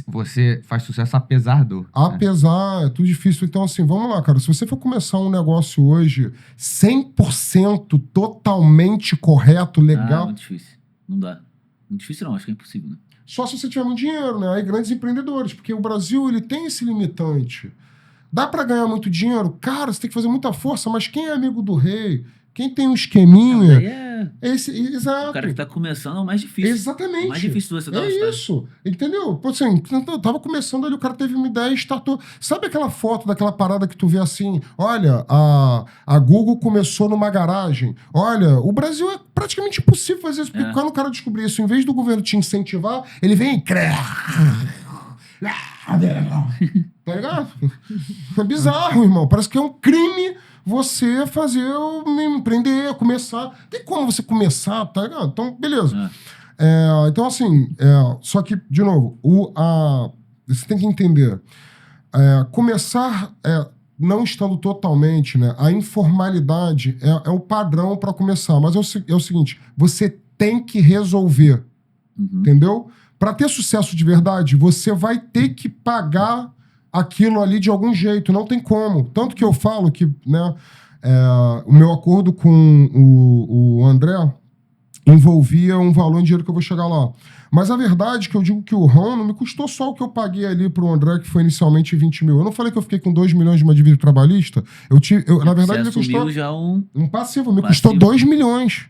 Você faz sucesso apesar do... Apesar, é tudo difícil. Então assim, vamos lá, cara. Se você for começar um negócio hoje 100% totalmente correto, legal... muito difícil. Não dá. Muito difícil não, acho que é impossível, né? Só se você tiver muito dinheiro, né? Aí grandes empreendedores, porque o Brasil, ele tem esse limitante. Dá pra ganhar muito dinheiro? Cara, você tem que fazer muita força, mas quem é amigo do rei? Quem tem um esqueminha... Exato. O cara que tá começando é o mais difícil. Exatamente. O mais difícil de você dar É isso. Entendeu? Pô, assim, eu tava começando ali, o cara teve uma ideia e startou. Sabe aquela foto daquela parada que tu vê assim? Olha, a Google começou numa garagem. Olha, o Brasil é praticamente impossível fazer isso. Porque quando o cara descobrir isso, em vez do governo te incentivar, ele vem e... Tá ligado? É bizarro, irmão. Parece que é um crime você fazer, empreender, começar. Tem como você começar, tá ligado? Então, beleza. Então, assim, só que, de novo, você tem que entender. Começar, não estando totalmente, né? A informalidade é o padrão para começar. Mas é o seguinte, você tem que resolver. Entendeu? Para ter sucesso de verdade, você vai ter que pagar aquilo ali de algum jeito, não tem como. Tanto que eu falo que, né, o meu acordo com o André envolvia um valor em dinheiro que eu vou chegar lá. Mas a verdade é que eu digo que o RAM não me custou só o que eu paguei ali pro André, que foi inicialmente 20 mil. Eu não falei que eu fiquei com 2 milhões de uma dívida trabalhista. Na verdade, me custou já um passivo. Me custou 2 milhões.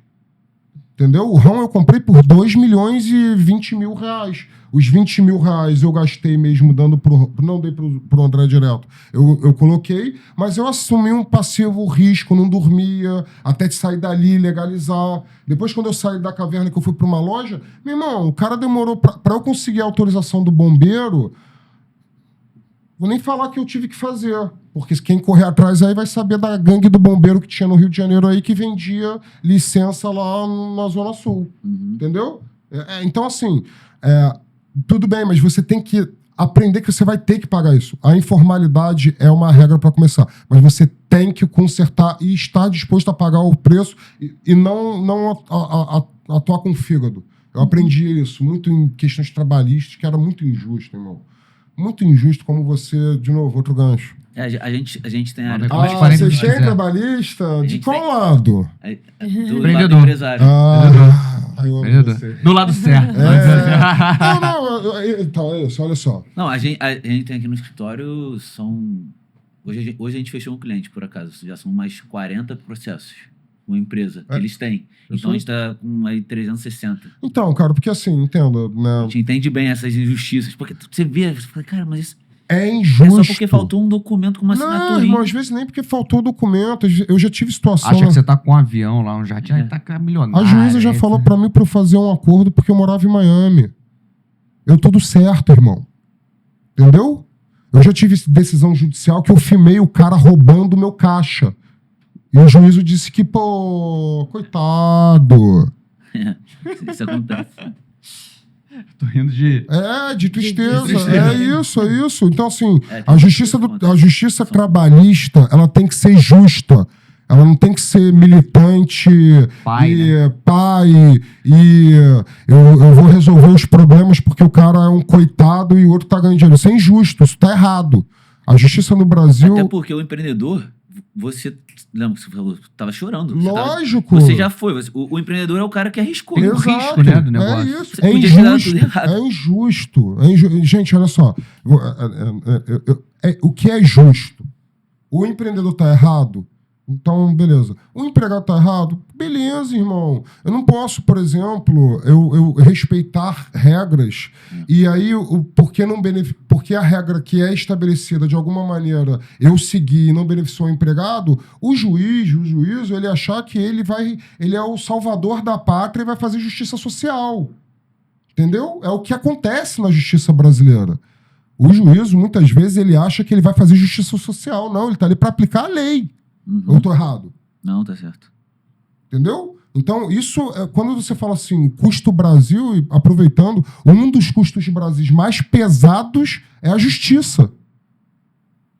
Entendeu? O RAM eu comprei por 2 milhões e 20 mil reais. Os 20 mil reais eu gastei mesmo não dei pro André direto. Eu coloquei, mas eu assumi um passivo risco, não dormia, até de sair dali, legalizar. Depois, quando eu saí da caverna, que eu fui para uma loja, meu irmão, o cara demorou para eu conseguir a autorização do bombeiro. Vou nem falar que eu tive que fazer, porque quem correr atrás aí vai saber da gangue do bombeiro que tinha no Rio de Janeiro aí, que vendia licença lá na Zona Sul. Entendeu? Então, assim, tudo bem, mas você tem que aprender que você vai ter que pagar isso. A informalidade é uma regra para começar, mas você tem que consertar e estar disposto a pagar o preço e não atuar com o fígado. Eu aprendi isso muito em questões trabalhistas, que era muito injusto, irmão. Muito injusto, como você... De novo, outro gancho. A gente tem a... Vocês têm trabalhista? De qual lado? Do lado empresário. Do lado certo. Então, é isso, olha só. Não, a gente tem aqui no escritório, hoje a gente fechou um cliente, por acaso. Já são mais 40 processos. Uma empresa que eles têm. Então a gente tá com aí 360. Então, cara, porque assim, entenda, né? A gente entende bem essas injustiças. Porque você vê, você fala, cara, mas isso é injusto. é só porque faltou um documento com uma assinatura. Não, irmão, às vezes nem porque faltou documento. Eu já tive situação... Acha que você tá com um avião lá, um jardim, aí tá milionário. A juíza já falou pra mim pra eu fazer um acordo porque eu morava em Miami. Eu tudo certo, irmão. Entendeu? Eu já tive decisão judicial que eu filmei o cara roubando o meu caixa. E o juízo disse que, pô, coitado. Isso acontece. Tô rindo de... De tristeza. É isso. Então, assim, a justiça trabalhista, ela tem que ser justa. Ela não tem que ser militante, pai, eu vou resolver os problemas porque o cara é um coitado e o outro tá ganhando dinheiro. Isso é injusto, isso tá errado. A justiça no Brasil... Até porque o empreendedor, você... Lembra que você falou? Tava chorando. Lógico. Você já foi. O empreendedor é o cara que arriscou. Tem o risco, né, do negócio. É isso. É injusto. Gente, olha só. O que é justo? O empreendedor tá errado? Então, beleza. O empregado tá errado? Beleza, irmão. Eu não posso, por exemplo, eu respeitar regras e aí, porque a regra que é estabelecida de alguma maneira eu seguir e não beneficiou o empregado, o juízo, ele achar que ele é o salvador da pátria e vai fazer justiça social. Entendeu? É o que acontece na justiça brasileira. O juízo, muitas vezes, ele acha que ele vai fazer justiça social. Não, ele tá ali para aplicar a lei. Eu tô errado? Não, tá certo. Entendeu? Então, isso, quando você fala assim, custo Brasil, e aproveitando, um dos custos Brasil mais pesados é a justiça.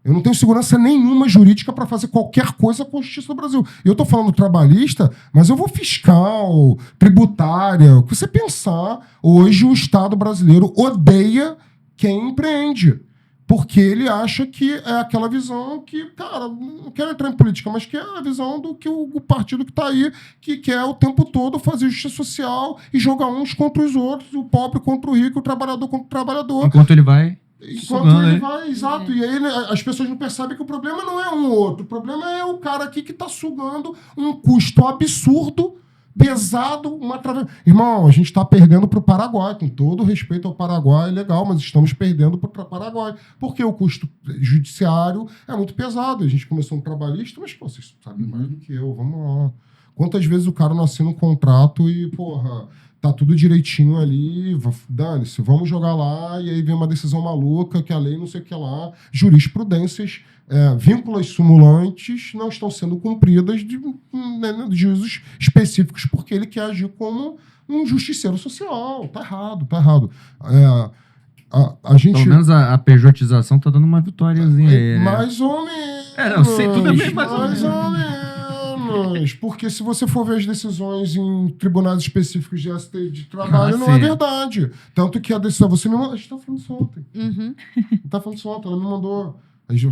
Eu não tenho segurança nenhuma jurídica para fazer qualquer coisa com a justiça do Brasil. Eu estou falando trabalhista, mas eu vou fiscal, tributária. O que você pensar, hoje o Estado brasileiro odeia quem empreende. Porque ele acha que é aquela visão que, cara, não quero entrar em política, mas que é a visão do que o partido que está aí, que quer o tempo todo fazer justiça social e jogar uns contra os outros, o pobre contra o rico, o trabalhador contra o trabalhador. Enquanto ele vai... Enquanto ele vai, exato. E aí as pessoas não percebem que o problema não é um ou outro. O problema é o cara aqui que está sugando um custo absurdo, pesado, Irmão, a gente está perdendo para o Paraguai. Com todo respeito ao Paraguai, é legal, mas estamos perdendo para o Paraguai. Porque o custo judiciário é muito pesado. A gente começou um trabalhista, mas pô, vocês sabem mais do que eu. Vamos lá. Quantas vezes o cara não assina um contrato e, porra... Tá tudo direitinho ali, dane-se, vamos jogar lá, e aí vem uma decisão maluca, que a lei não sei o que lá, jurisprudências, vínculas sumulantes não estão sendo cumpridas de juízos específicos, porque ele quer agir como um justiceiro social. Tá errado. A gente... Pelo menos a pejotização tá dando uma vitóriazinha aí. Mais ou menos. Não sei, tudo bem, mais ou menos. Porque se você for ver as decisões em tribunais específicos de STI de trabalho, não é verdade. Tanto que a decisão... Você me mandou... A gente tá falando isso ontem. Uhum. Tá falando isso ontem, ela me mandou... O que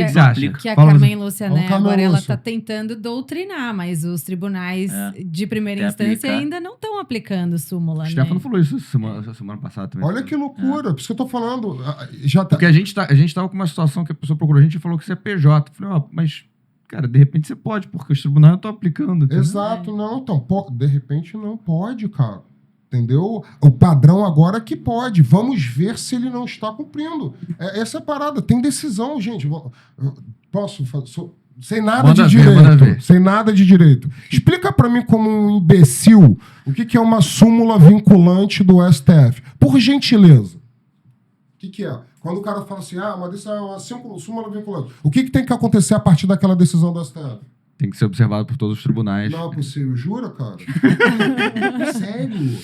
você acha? Que a Carmen Lúcia, né? Carmen Agora ela Lúcia. tá tentando doutrinar, mas os tribunais de primeira Até instância aplicar. ainda não estão aplicando súmula, O né? Stefano falou isso semana passada também. Olha que loucura. Por isso que eu tô falando. Já tá... Porque a gente tava com uma situação que a pessoa procurou a gente e falou que isso é PJ. Eu falei, mas, cara, de repente você pode, porque os tribunais não estão aplicando. Entendeu? Exato, não. Então, de repente não pode, cara. Entendeu? O padrão agora é que pode. Vamos ver se ele não está cumprindo. Essa é a parada. Tem decisão, gente. Posso fazer... Sem nada de direito. Sem nada de direito. Explica pra mim como um imbecil o que é uma súmula vinculante do STF. Por gentileza. O que é? Quando o cara fala assim, mas isso é uma súmula vinculante. O que tem que acontecer a partir daquela decisão do STF? Tem que ser observado por todos os tribunais. Não é possível, jura, cara? Sério?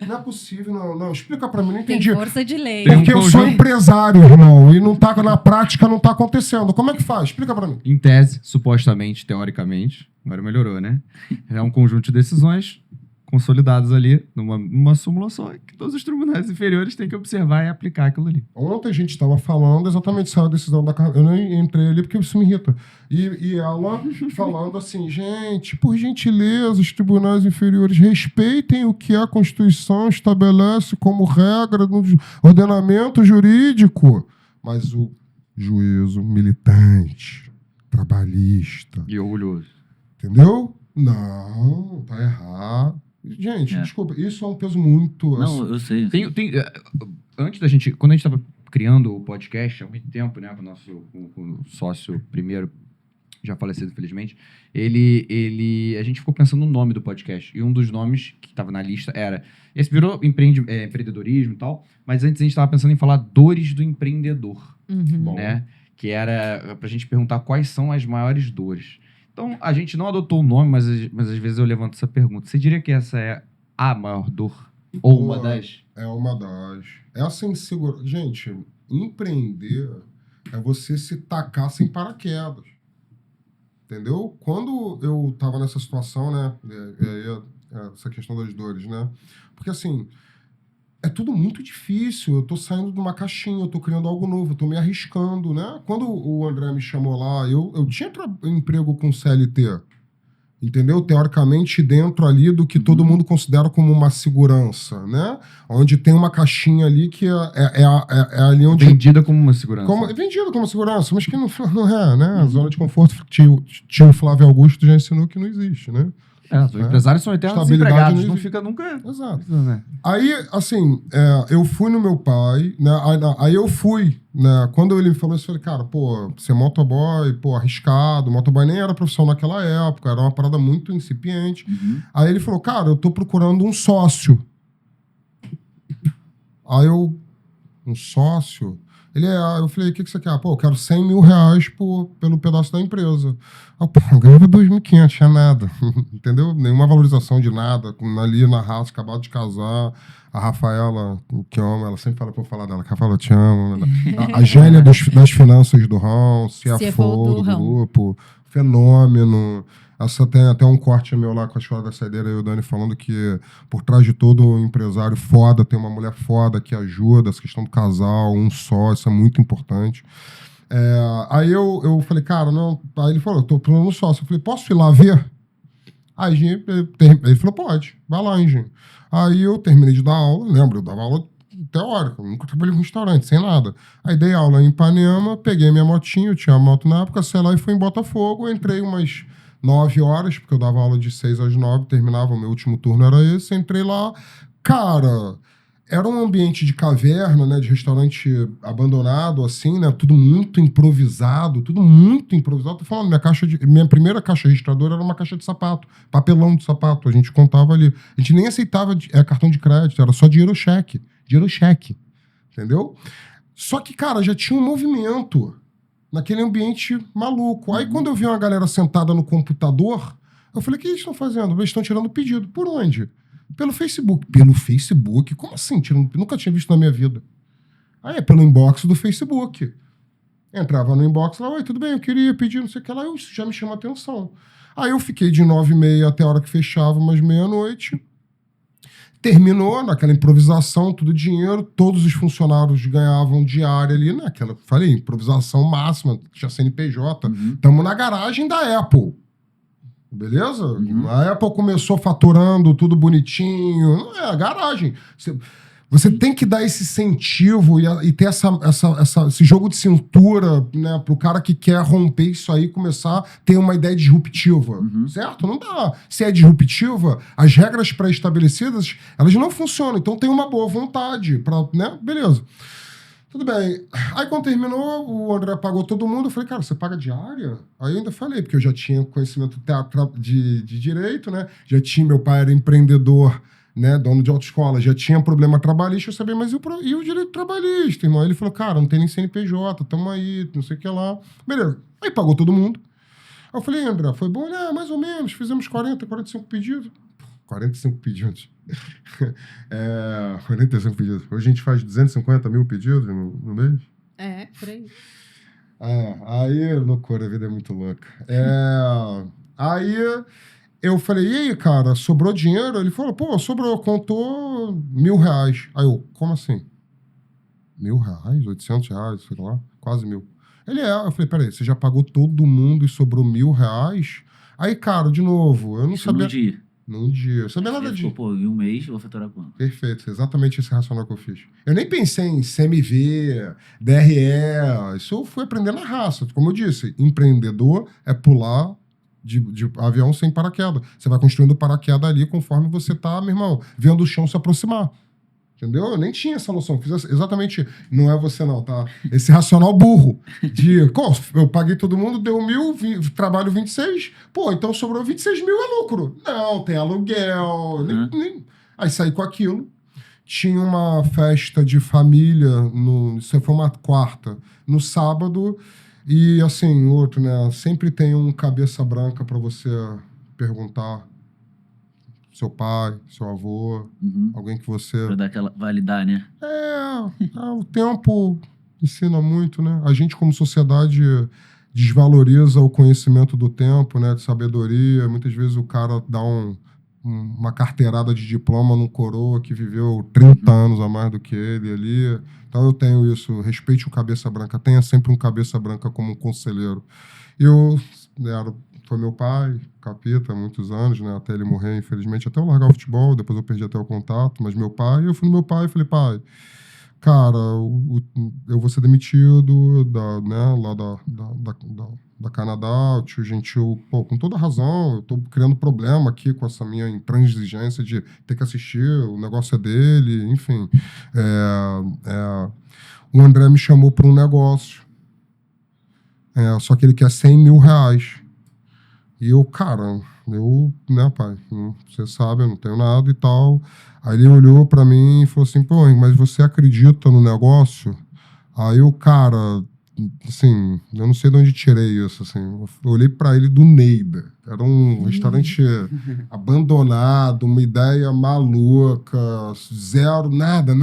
Não é possível, não. Explica pra mim, não entendi. Tem força de lei. Porque eu sou empresário, irmão, e não tá, na prática não tá acontecendo. Como é que faz? Explica pra mim. Em tese, supostamente, teoricamente, agora melhorou, né? É um conjunto de decisões consolidadas ali numa súmula só, que todos os tribunais inferiores têm que observar e aplicar aquilo ali. Ontem a gente estava falando exatamente sobre a decisão da Carmen. Eu nem entrei ali porque isso me irrita. E ela falando assim, gente, por gentileza, os tribunais inferiores respeitem o que a Constituição estabelece como regra no ordenamento jurídico. Mas o juízo militante, trabalhista... E orgulhoso. Entendeu? Não, tá errado. Gente, desculpa, isso é um peso muito... Não, eu sei. Antes da gente... Quando a gente estava criando o podcast, há muito tempo, né? Com o sócio primeiro, já falecido, infelizmente, a gente ficou pensando no nome do podcast. E um dos nomes que estava na lista era... Esse virou empreendedorismo e tal, mas antes a gente estava pensando em falar dores do empreendedor, né? Que era pra gente perguntar quais são as maiores dores. Então, a gente não adotou o nome, mas às vezes eu levanto essa pergunta. Você diria que essa é a maior dor? Ou uma das? É uma das. Essa insegurança... Gente, empreender é você se tacar sem paraquedas. Entendeu? Quando eu tava nessa situação, né? Essa questão das dores, né? Porque, assim, é tudo muito difícil. Eu tô saindo de uma caixinha, eu tô criando algo novo, eu tô me arriscando, né? Quando o André me chamou lá, eu tinha emprego com CLT, entendeu? Teoricamente, dentro ali do que todo mundo considera como uma segurança, né? Onde tem uma caixinha ali que é ali onde... Vendida como uma segurança. Vendida como segurança, mas que não é, né? A zona de conforto, tio Flávio Augusto já ensinou que não existe, né? Os empresários são eternos desempregados, não fica nunca... Exato. Né? Aí, assim, eu fui no meu pai, né? Aí eu fui, né? Quando ele me falou isso, eu falei, cara, pô, ser motoboy, pô, arriscado. Motoboy nem era profissão naquela época, era uma parada muito incipiente. Aí ele falou, cara, eu tô procurando um sócio. Aí um sócio? Eu falei, o que você quer? Pô, eu quero 100 mil reais pelo pedaço da empresa. Eu ganhava 2.500, tinha nada. Entendeu? Nenhuma valorização de nada. Ali na raça, acabado de casar. A Rafaela, que eu amo, ela sempre fala pra eu falar dela. Rafaela, eu te amo. A gênia das finanças do Rão, CFO do grupo, fenômeno. Essa tem até um corte meu lá com a Escola da Saideira e o Dani falando que por trás de todo empresário foda tem uma mulher foda que ajuda, essa questão do casal, um só, isso é muito importante. Aí eu falei, cara, não. Aí ele falou, eu tô procurando um sócio. Eu falei, posso ir lá ver? Aí ele falou, pode, vai lá, engenho. Aí eu terminei de dar aula, lembro, eu dava aula teórica, eu nunca trabalhei em restaurante, sem nada. Aí dei aula em Ipanema, peguei minha motinha, eu tinha moto na época, sei lá, e fui em Botafogo, entrei umas 9 horas, porque eu dava aula de 6 às 9, terminava, o meu último turno era esse, entrei lá, cara, era um ambiente de caverna, né, de restaurante abandonado, assim, né, tudo muito improvisado. Tô falando, minha primeira caixa registradora era uma caixa de sapato, papelão de sapato, a gente contava ali. A gente nem aceitava cartão de crédito, era só dinheiro cheque, entendeu? Só que, cara, já tinha um movimento naquele ambiente maluco. Aí, quando eu vi uma galera sentada no computador, eu falei, o que eles estão fazendo? Eles estão tirando pedido. Por onde? Pelo Facebook. Pelo Facebook? Como assim? Nunca tinha visto na minha vida. Aí é pelo inbox do Facebook. Entrava no inbox lá, oi, tudo bem, eu queria pedir, não sei o que lá. Isso já me chama atenção. Aí eu fiquei de 9h30 até a hora que fechava, umas meia-noite. Terminou naquela improvisação, tudo dinheiro, todos os funcionários ganhavam diária ali, né? Falei, improvisação máxima, tinha CNPJ. Tamo na garagem da Apple. Beleza? A Apple começou faturando tudo bonitinho. Não é a garagem. Você tem que dar esse incentivo e ter esse jogo de cintura, né, pro cara que quer romper isso aí, começar a ter uma ideia disruptiva. Certo? Não dá. Se é disruptiva, as regras pré-estabelecidas, elas não funcionam. Então tem uma boa vontade pra, né? Beleza. Tudo bem. Aí quando terminou, o André pagou todo mundo. Eu falei, cara, você paga diária? Aí eu ainda falei, porque eu já tinha conhecimento de direito, né? Meu pai era empreendedor, né, dono de autoescola, já tinha problema trabalhista, eu sabia, mas e o direito trabalhista, irmão? Aí ele falou, cara, não tem nem CNPJ, tamo aí, não sei o que lá. Beleza. Aí pagou todo mundo. Aí eu falei, André, foi bom? Mais ou menos, fizemos 45 pedidos. 45 pedidos. 45 pedidos. Hoje a gente faz 250 mil pedidos no mês. Por aí. Aí, loucura, a vida é muito louca. Aí eu falei, e aí, cara, sobrou dinheiro? Ele falou, pô, sobrou, contou R$1.000. Aí eu, como assim? R$1.000? R$800, sei lá, quase 1.000. Ele eu falei, peraí, você já pagou todo mundo e sobrou R$1.000? Aí, cara, de novo, eu não sabia... Num dia. Num dia. Eu sabia nada disso. Pô, em um mês eu vou faturar quanto? Perfeito, exatamente esse racional que eu fiz. Eu nem pensei em CMV, DRE, isso eu fui aprender na raça. Como eu disse, empreendedor é pular de avião sem paraquedas. Você vai construindo paraquedas ali conforme você tá, meu irmão, vendo o chão se aproximar. Entendeu? Eu nem tinha essa noção. Fiz exatamente, não é você não, tá? Esse racional burro eu paguei todo mundo, deu 1.000, trabalho 26, pô, então sobrou 26 mil, é lucro. Não, tem aluguel. Aí saí com aquilo. Tinha uma festa de família, isso foi uma quarta, no sábado, e assim, outro, né? Sempre tem um cabeça branca pra você perguntar. Seu pai, seu avô, alguém que você... Pra dar aquela... validar, né? O tempo ensina muito, né? A gente, como sociedade, desvaloriza o conhecimento do tempo, né? De sabedoria. Muitas vezes o cara dá uma carteirada de diploma num coroa que viveu 30 anos a mais do que ele ali. Então eu tenho isso. Respeite o cabeça branca. Tenha sempre um cabeça branca como um conselheiro. Foi meu pai, capeta, há muitos anos, né? Até ele morrer, infelizmente. Até eu largar o futebol, depois eu perdi até o contato. Mas eu fui no meu pai e falei, pai, cara, eu vou ser demitido lá da Canadá. O tio Gentil, pô, com toda razão, eu tô criando problema aqui com essa minha intransigência de ter que assistir, o negócio é dele, enfim. O André me chamou para um negócio. Só que ele quer R$100 mil. E eu, cara, né, pai, você sabe, eu não tenho nada e tal. Aí ele olhou pra mim e falou assim, pô, mas você acredita no negócio? Aí o cara, assim, eu não sei de onde tirei isso, assim. Eu olhei pra ele do Neida. Era um restaurante abandonado, uma ideia maluca, zero, nada.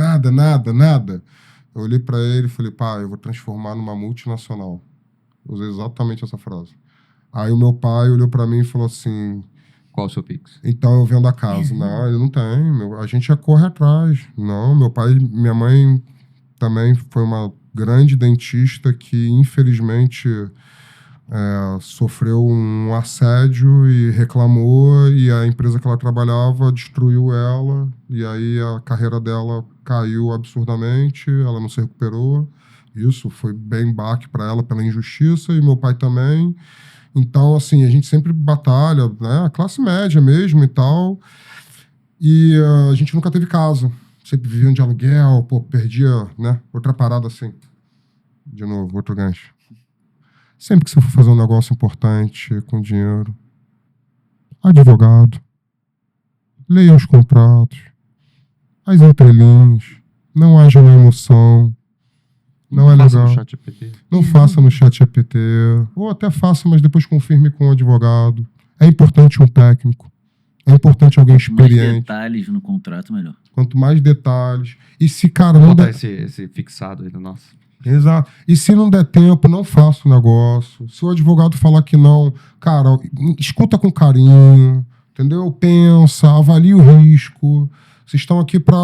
Eu olhei pra ele e falei, pai, eu vou transformar numa multinacional. Eu usei exatamente essa frase. Aí o meu pai olhou pra mim e falou assim... Qual o seu Pix? Então eu vendo a casa. Não, ele não tem. A gente já corre atrás. Não, meu pai, minha mãe também foi uma grande dentista que, infelizmente, sofreu um assédio e reclamou, e a empresa que ela trabalhava destruiu ela, e aí a carreira dela caiu absurdamente, ela não se recuperou. Isso foi bem baque para ela pela injustiça, e meu pai também. Então, assim, a gente sempre batalha, né? A classe média mesmo e tal. E a gente nunca teve casa. Sempre vivia de aluguel, pô, perdia, né? Outra parada assim. De novo, outro gancho. Sempre que você for fazer um negócio importante com dinheiro, advogado, leia os contratos, as entrelinhas, não haja uma emoção. Não é legal. No chat GPT. Não faça no chat GPT. Ou até faça, mas depois confirme com o advogado. É importante um técnico. É importante alguém experiente. Mais detalhes no contrato, melhor. Quanto mais detalhes. E se, cara, Vou não botar der... esse fixado aí do nosso. Exato. E se não der tempo, não faça o negócio. Se o advogado falar que não, cara, escuta com carinho, entendeu? Pensa, avalie o risco. Vocês estão aqui para,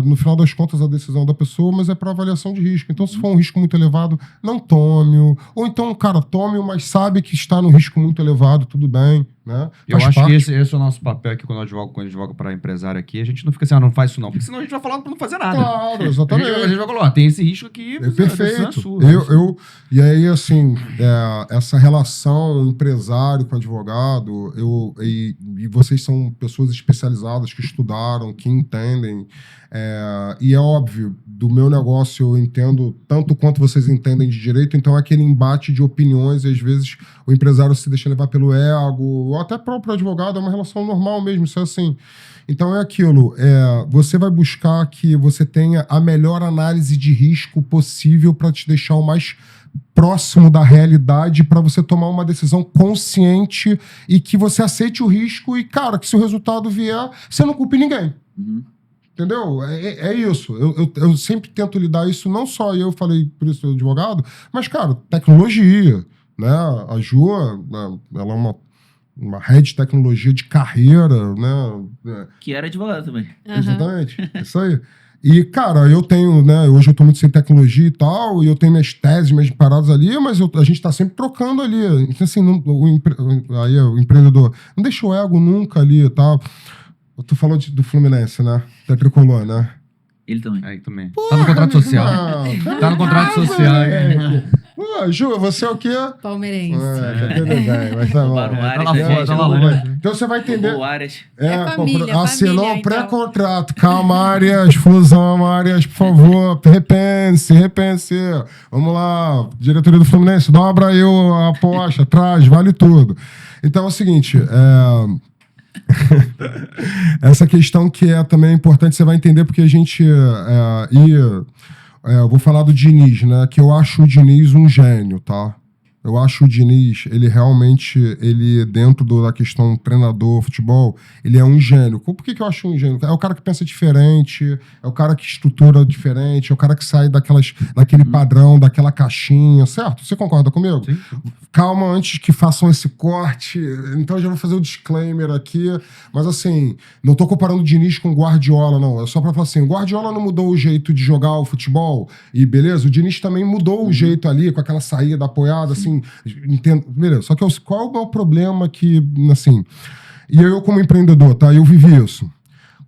no final das contas, a decisão da pessoa, mas é para avaliação de risco. Então, se for um risco muito elevado, não tome-o. Ou então, cara, tome-o, mas sabe que está no risco muito elevado, tudo bem, né? Eu Faz acho parte. que esse é o nosso papel aqui quando eu advogo para empresário aqui. A gente não fica assim, não faz isso não. Porque senão a gente vai falando para não fazer nada. Claro, exatamente. A gente vai falar, tem esse risco aqui, É perfeito. a decisão é sua. E aí, assim, essa relação empresário com advogado, e vocês são pessoas especializadas que estudaram, que entendem. E é óbvio, do meu negócio eu entendo tanto quanto vocês entendem de direito, então é aquele embate de opiniões, e às vezes o empresário se deixa levar pelo ego, ou até próprio advogado, é uma relação normal mesmo, isso é assim. Então é aquilo, você vai buscar que você tenha a melhor análise de risco possível para te deixar o mais próximo da realidade, para você tomar uma decisão consciente e que você aceite o risco e, cara, que se o resultado vier, você não culpe ninguém. Uhum. Entendeu? É isso. Eu sempre tento lidar isso, não só eu falei por isso do advogado, mas, cara, tecnologia, né? A Ju, ela é uma head de tecnologia de carreira, né? Que era advogado também. Exatamente. Isso aí. E, cara, eu tenho, né? Hoje eu tô muito sem tecnologia e tal, e eu tenho minhas teses, minhas paradas ali, mas a gente tá sempre trocando ali. Então, assim, aí o empreendedor não deixa o ego nunca ali e tal. Tu falou do Fluminense, né? Da Tricolor, né? Ele também. Aí também. Tá no contrato social. Tá no contrato social. Pô, Ju, você é o quê? Palmeirense. Tá tudo bem, mas tá bom. Roubaram o Ares lá da fora, gente, tá lá roubou- longe. Então você vai entender. roubou o Ares. Família, Assinou família, um então. pré-contrato. Calma, Arias, fusão, Arias, por favor. Repense. Vamos lá, diretoria do Fluminense, dobra aí a aposta, traz, vale tudo. Então é o seguinte, essa questão que também importante, você vai entender porque a gente eu vou falar do Diniz, né? Que eu acho o Diniz um gênio, tá? Eu acho o Diniz, ele realmente, dentro da questão treinador, futebol, ele é um gênio. Por que eu acho um gênio? É o cara que pensa diferente, é o cara que estrutura diferente, é o cara que sai daquele padrão, daquela caixinha, certo? Você concorda comigo? Sim. Calma, antes que façam esse corte, então eu já vou fazer o disclaimer aqui, mas assim, não tô comparando o Diniz com o Guardiola, não, é só pra falar assim, o Guardiola não mudou o jeito de jogar o futebol, e beleza, o Diniz também mudou o jeito ali, com aquela saída apoiada, assim, entendo, beleza, só que qual é o meu problema que, assim, e eu como empreendedor, tá, eu vivi isso.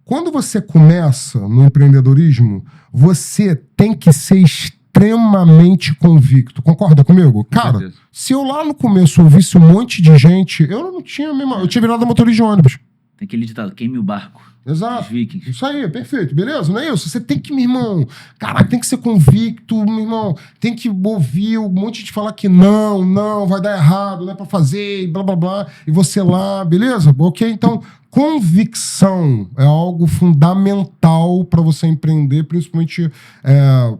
Quando você começa no empreendedorismo, você tem que ser extremamente convicto. Concorda comigo? Cara, certeza. se eu lá no começo ouvisse um monte de gente, eu não tinha mesmo. Eu tinha virado motorista de ônibus. Tem aquele ditado, queime o barco. Exato. Os vikings. Isso aí, perfeito, beleza? Não é isso? Você tem que, meu irmão, caraca, tem que ser convicto, meu irmão, tem que ouvir um monte de falar que não, vai dar errado, não é pra fazer, e blá, blá, blá, e você lá, beleza? Ok, então, convicção é algo fundamental para você empreender, principalmente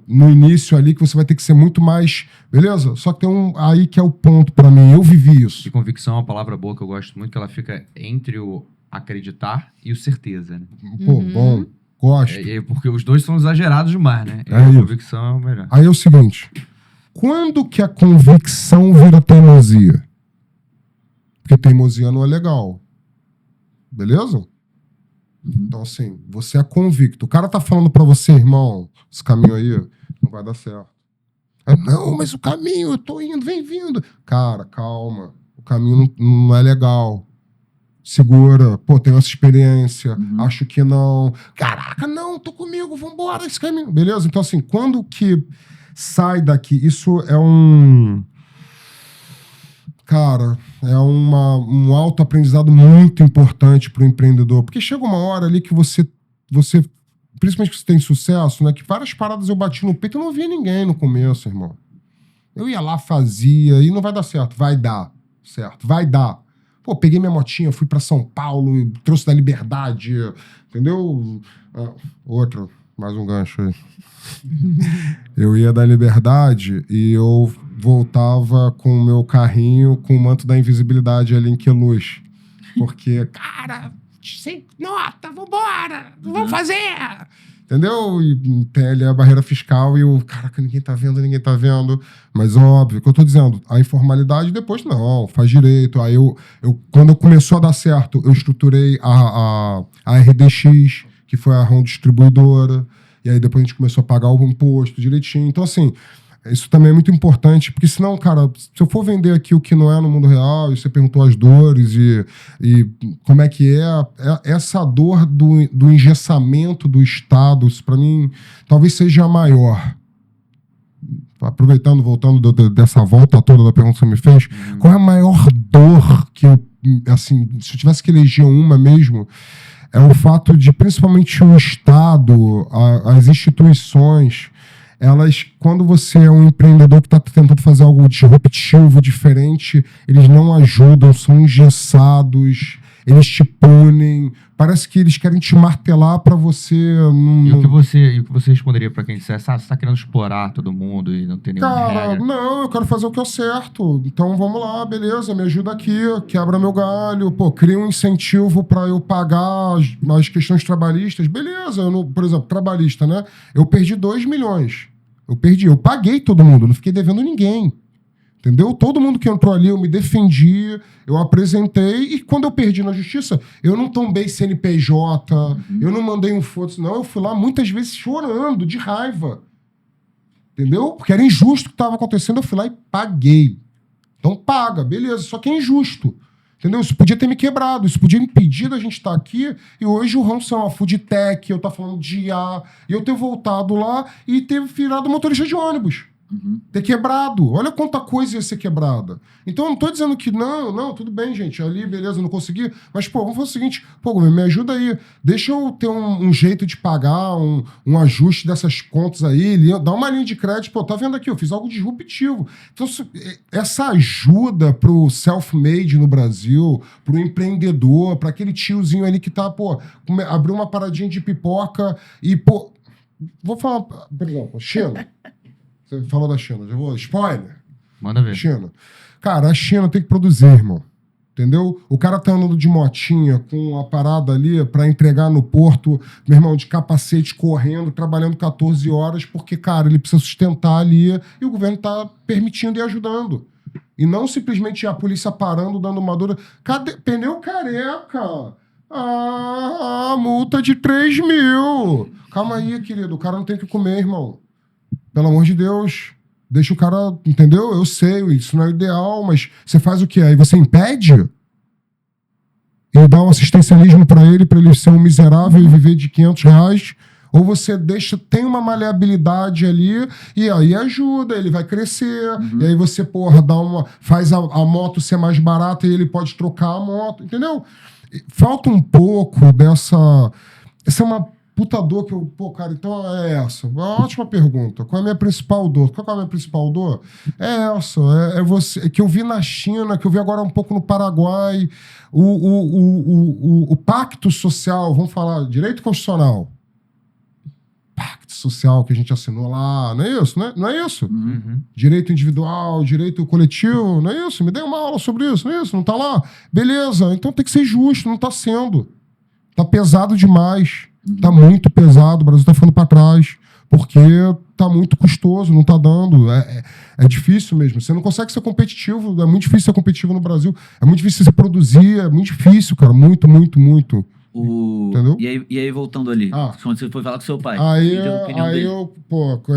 no início ali, que você vai ter que ser muito mais... Beleza? Só que tem aí que é o ponto para mim. Eu vivi isso. E convicção é uma palavra boa que eu gosto muito, que ela fica entre o acreditar e o certeza, né? Pô, bom, gosto. Porque os dois são exagerados demais, né? E a convicção é o melhor. Aí é o seguinte, quando que a convicção vira teimosia? Porque teimosia não é legal. Beleza? Então, assim, você é convicto. O cara tá falando pra você, irmão, esse caminho aí não vai dar certo. Não, mas o caminho, eu tô indo, vem vindo. Cara, calma. O caminho não é legal. Segura. Pô, tenho essa experiência. Acho que não. Caraca, não, tô comigo, vambora, esse caminho. Beleza? Então, assim, quando que sai daqui? Isso é Cara, é um autoaprendizado muito importante para o empreendedor. Porque chega uma hora ali que você, principalmente que você tem sucesso, né? Que várias paradas eu bati no peito e não via ninguém no começo, irmão. Eu ia lá, fazia, e não vai dar certo. Vai dar, certo? Vai dar. Pô, peguei minha motinha, fui para São Paulo, trouxe da Liberdade, entendeu? Outro, mais um gancho aí. Eu ia da Liberdade e eu voltava com o meu carrinho com o manto da invisibilidade ali em Queluz. Porque, cara, sem nota, vambora, vamos fazer! Entendeu? E tem ali a barreira fiscal e o caraca, ninguém tá vendo. Mas óbvio, o que eu tô dizendo, a informalidade depois não, faz direito. Aí quando começou a dar certo, eu estruturei a RDX, que foi a ROM distribuidora. E aí depois a gente começou a pagar o imposto direitinho. Então, assim, isso também é muito importante, porque senão, cara, se eu for vender aqui o que não é no mundo real, e você perguntou as dores e como é que essa dor do engessamento do Estado, isso pra mim talvez seja a maior. Aproveitando, voltando dessa volta toda da pergunta que você me fez, qual é a maior dor que eu, assim, se eu tivesse que eleger uma mesmo, é o fato de, principalmente o Estado, as instituições, elas, quando você é um empreendedor que está tentando fazer algo disruptivo, diferente, eles não ajudam, são engessados, eles te punem, parece que eles querem te martelar para você... E o que você responderia para quem dissesse, você está querendo explorar todo mundo e não tem nenhuma regra? Não, eu quero fazer o que é certo. Então vamos lá, beleza, me ajuda aqui, quebra meu galho, pô, cria um incentivo para eu pagar as questões trabalhistas. Beleza, por exemplo, trabalhista, né? Eu perdi 2 milhões. Eu paguei todo mundo, não fiquei devendo ninguém. Entendeu? Todo mundo que entrou ali, eu me defendi, eu apresentei, e quando eu perdi na justiça, eu não tombei CNPJ, eu não mandei um foto, não, eu fui lá muitas vezes chorando, de raiva. Entendeu? Porque era injusto o que estava acontecendo, eu fui lá e paguei. Então paga, beleza, só que é injusto. Entendeu? Isso podia ter me quebrado, isso podia impedir da gente estar aqui, e hoje o Ramos é uma food tech, eu estar falando de IA, e eu ter voltado lá e ter virado motorista de ônibus. Ter quebrado. Olha quanta coisa ia ser quebrada. Então eu não tô dizendo que não, tudo bem, gente. Ali, beleza, não consegui. Mas, pô, vamos fazer o seguinte. Pô, me ajuda aí. Deixa eu ter um jeito de pagar, um ajuste dessas contas aí. Dá uma linha de crédito. Pô, tá vendo aqui? Eu fiz algo disruptivo. Então, essa ajuda pro self-made no Brasil, pro empreendedor, pra aquele tiozinho ali que tá, pô, abriu uma paradinha de pipoca e, pô, vou falar, por exemplo, China. Você falou da China, já vou. Spoiler. Manda ver. China. Cara, a China tem que produzir, irmão. Entendeu? O cara tá andando de motinha com a parada ali pra entregar no porto, meu irmão, de capacete, correndo, trabalhando 14 horas, porque, cara, ele precisa sustentar ali e o governo tá permitindo e ajudando. E não simplesmente a polícia parando, dando uma dura. Cadê? Pneu careca! Multa de 3 mil! Calma aí, querido. O cara não tem que comer, irmão. Pelo amor de Deus, deixa o cara, entendeu? Eu sei, isso não é ideal, mas você faz o quê? Aí você impede e dá um assistencialismo para ele ser um miserável e viver de R$500, ou você tem uma maleabilidade ali e aí ajuda, ele vai crescer, e aí você, porra, faz a moto ser mais barata e ele pode trocar a moto, entendeu? Falta um pouco dessa... Essa é uma puta dor que eu... Pô, cara, então é essa. Uma ótima pergunta. Qual é a minha principal dor? Qual é a minha principal dor? É essa. É você... Que eu vi na China, que eu vi agora um pouco no Paraguai. O pacto social, vamos falar, direito constitucional. Pacto social que a gente assinou lá. Não é isso, né? Não é isso. Uhum. Direito individual, direito coletivo. Não é isso. Me dê uma aula sobre isso. Não é isso. Não tá lá? Beleza. Então tem que ser justo. Não tá sendo. Tá pesado demais. Tá muito pesado. O Brasil tá ficando pra trás. Porque tá muito custoso. Não tá dando. É difícil mesmo. Você não consegue ser competitivo. É muito difícil ser competitivo no Brasil. É muito difícil se produzir. É muito difícil, cara. Muito, muito, muito. Entendeu? E aí, voltando ali, quando você foi falar com seu pai. Aí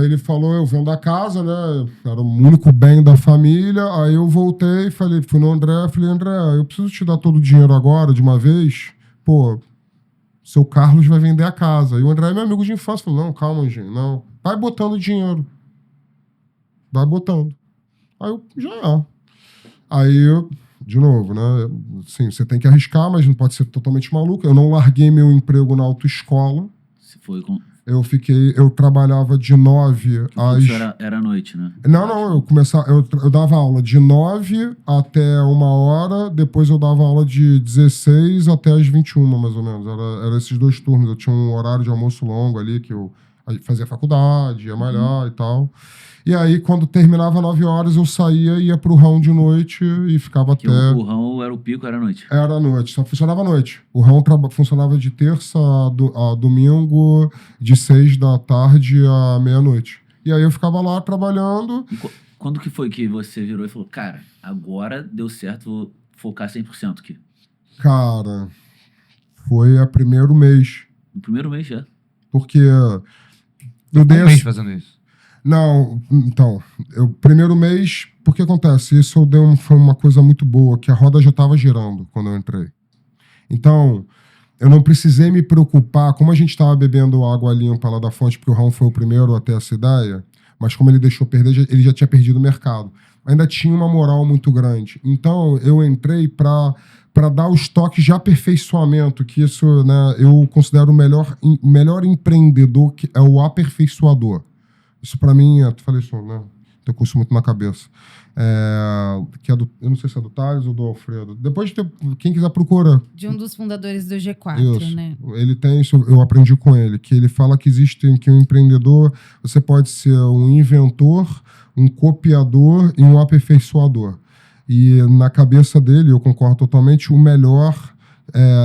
ele falou, eu vendo a casa, né? Era o único bem da família. Aí eu voltei, fui no André, falei, André, eu preciso te dar todo o dinheiro agora, de uma vez. Pô, seu Carlos vai vender a casa. E o André é meu amigo de infância. Falou, não, calma, Anjinho, não. Vai botando dinheiro. Vai botando. Aí eu, já é. Aí de novo, né? Sim, você tem que arriscar, mas não pode ser totalmente maluco. Eu não larguei meu emprego na autoescola. Você foi com... Eu trabalhava de 9 às... Isso era à noite, né? Não, eu dava aula de 9 até 1h, depois eu dava aula de 16 até as 21, mais ou menos. Era esses 2 turnos. Eu tinha um horário de almoço longo ali, que eu fazia faculdade, ia malhar e tal. E aí, quando terminava 9h, eu saía, ia pro rão de noite e ficava até... O rão era o pico, era à noite? Era à noite, só funcionava à noite. O rão funcionava de terça a domingo, de 6 da tarde à meia-noite. E aí eu ficava lá trabalhando. E quando que foi que você virou e falou, cara, agora deu certo, vou focar 100% aqui? Cara, foi o primeiro mês. No primeiro mês já? Porque eu dei... mês fazendo isso? Não, então, primeiro mês, porque acontece, isso foi uma coisa muito boa, que a roda já estava girando quando eu entrei. Então, eu não precisei me preocupar, como a gente estava bebendo água limpa lá da fonte, porque o Raul foi o primeiro a ter essa ideia, mas como ele deixou perder, ele já tinha perdido o mercado. Ainda tinha uma moral muito grande. Então, eu entrei para dar os toques de aperfeiçoamento, que isso, né, eu considero o melhor empreendedor, que é o aperfeiçoador. Isso pra mim, tu falei isso, né? Eu curso muito na cabeça. Que é eu não sei se é do Thales ou do Alfredo. Depois, quem quiser procura. De um dos fundadores do G4, isso. né? Ele tem isso, eu aprendi com ele, que ele fala que um empreendedor, você pode ser um inventor, um copiador e um aperfeiçoador. E na cabeça dele, eu concordo totalmente, o melhor...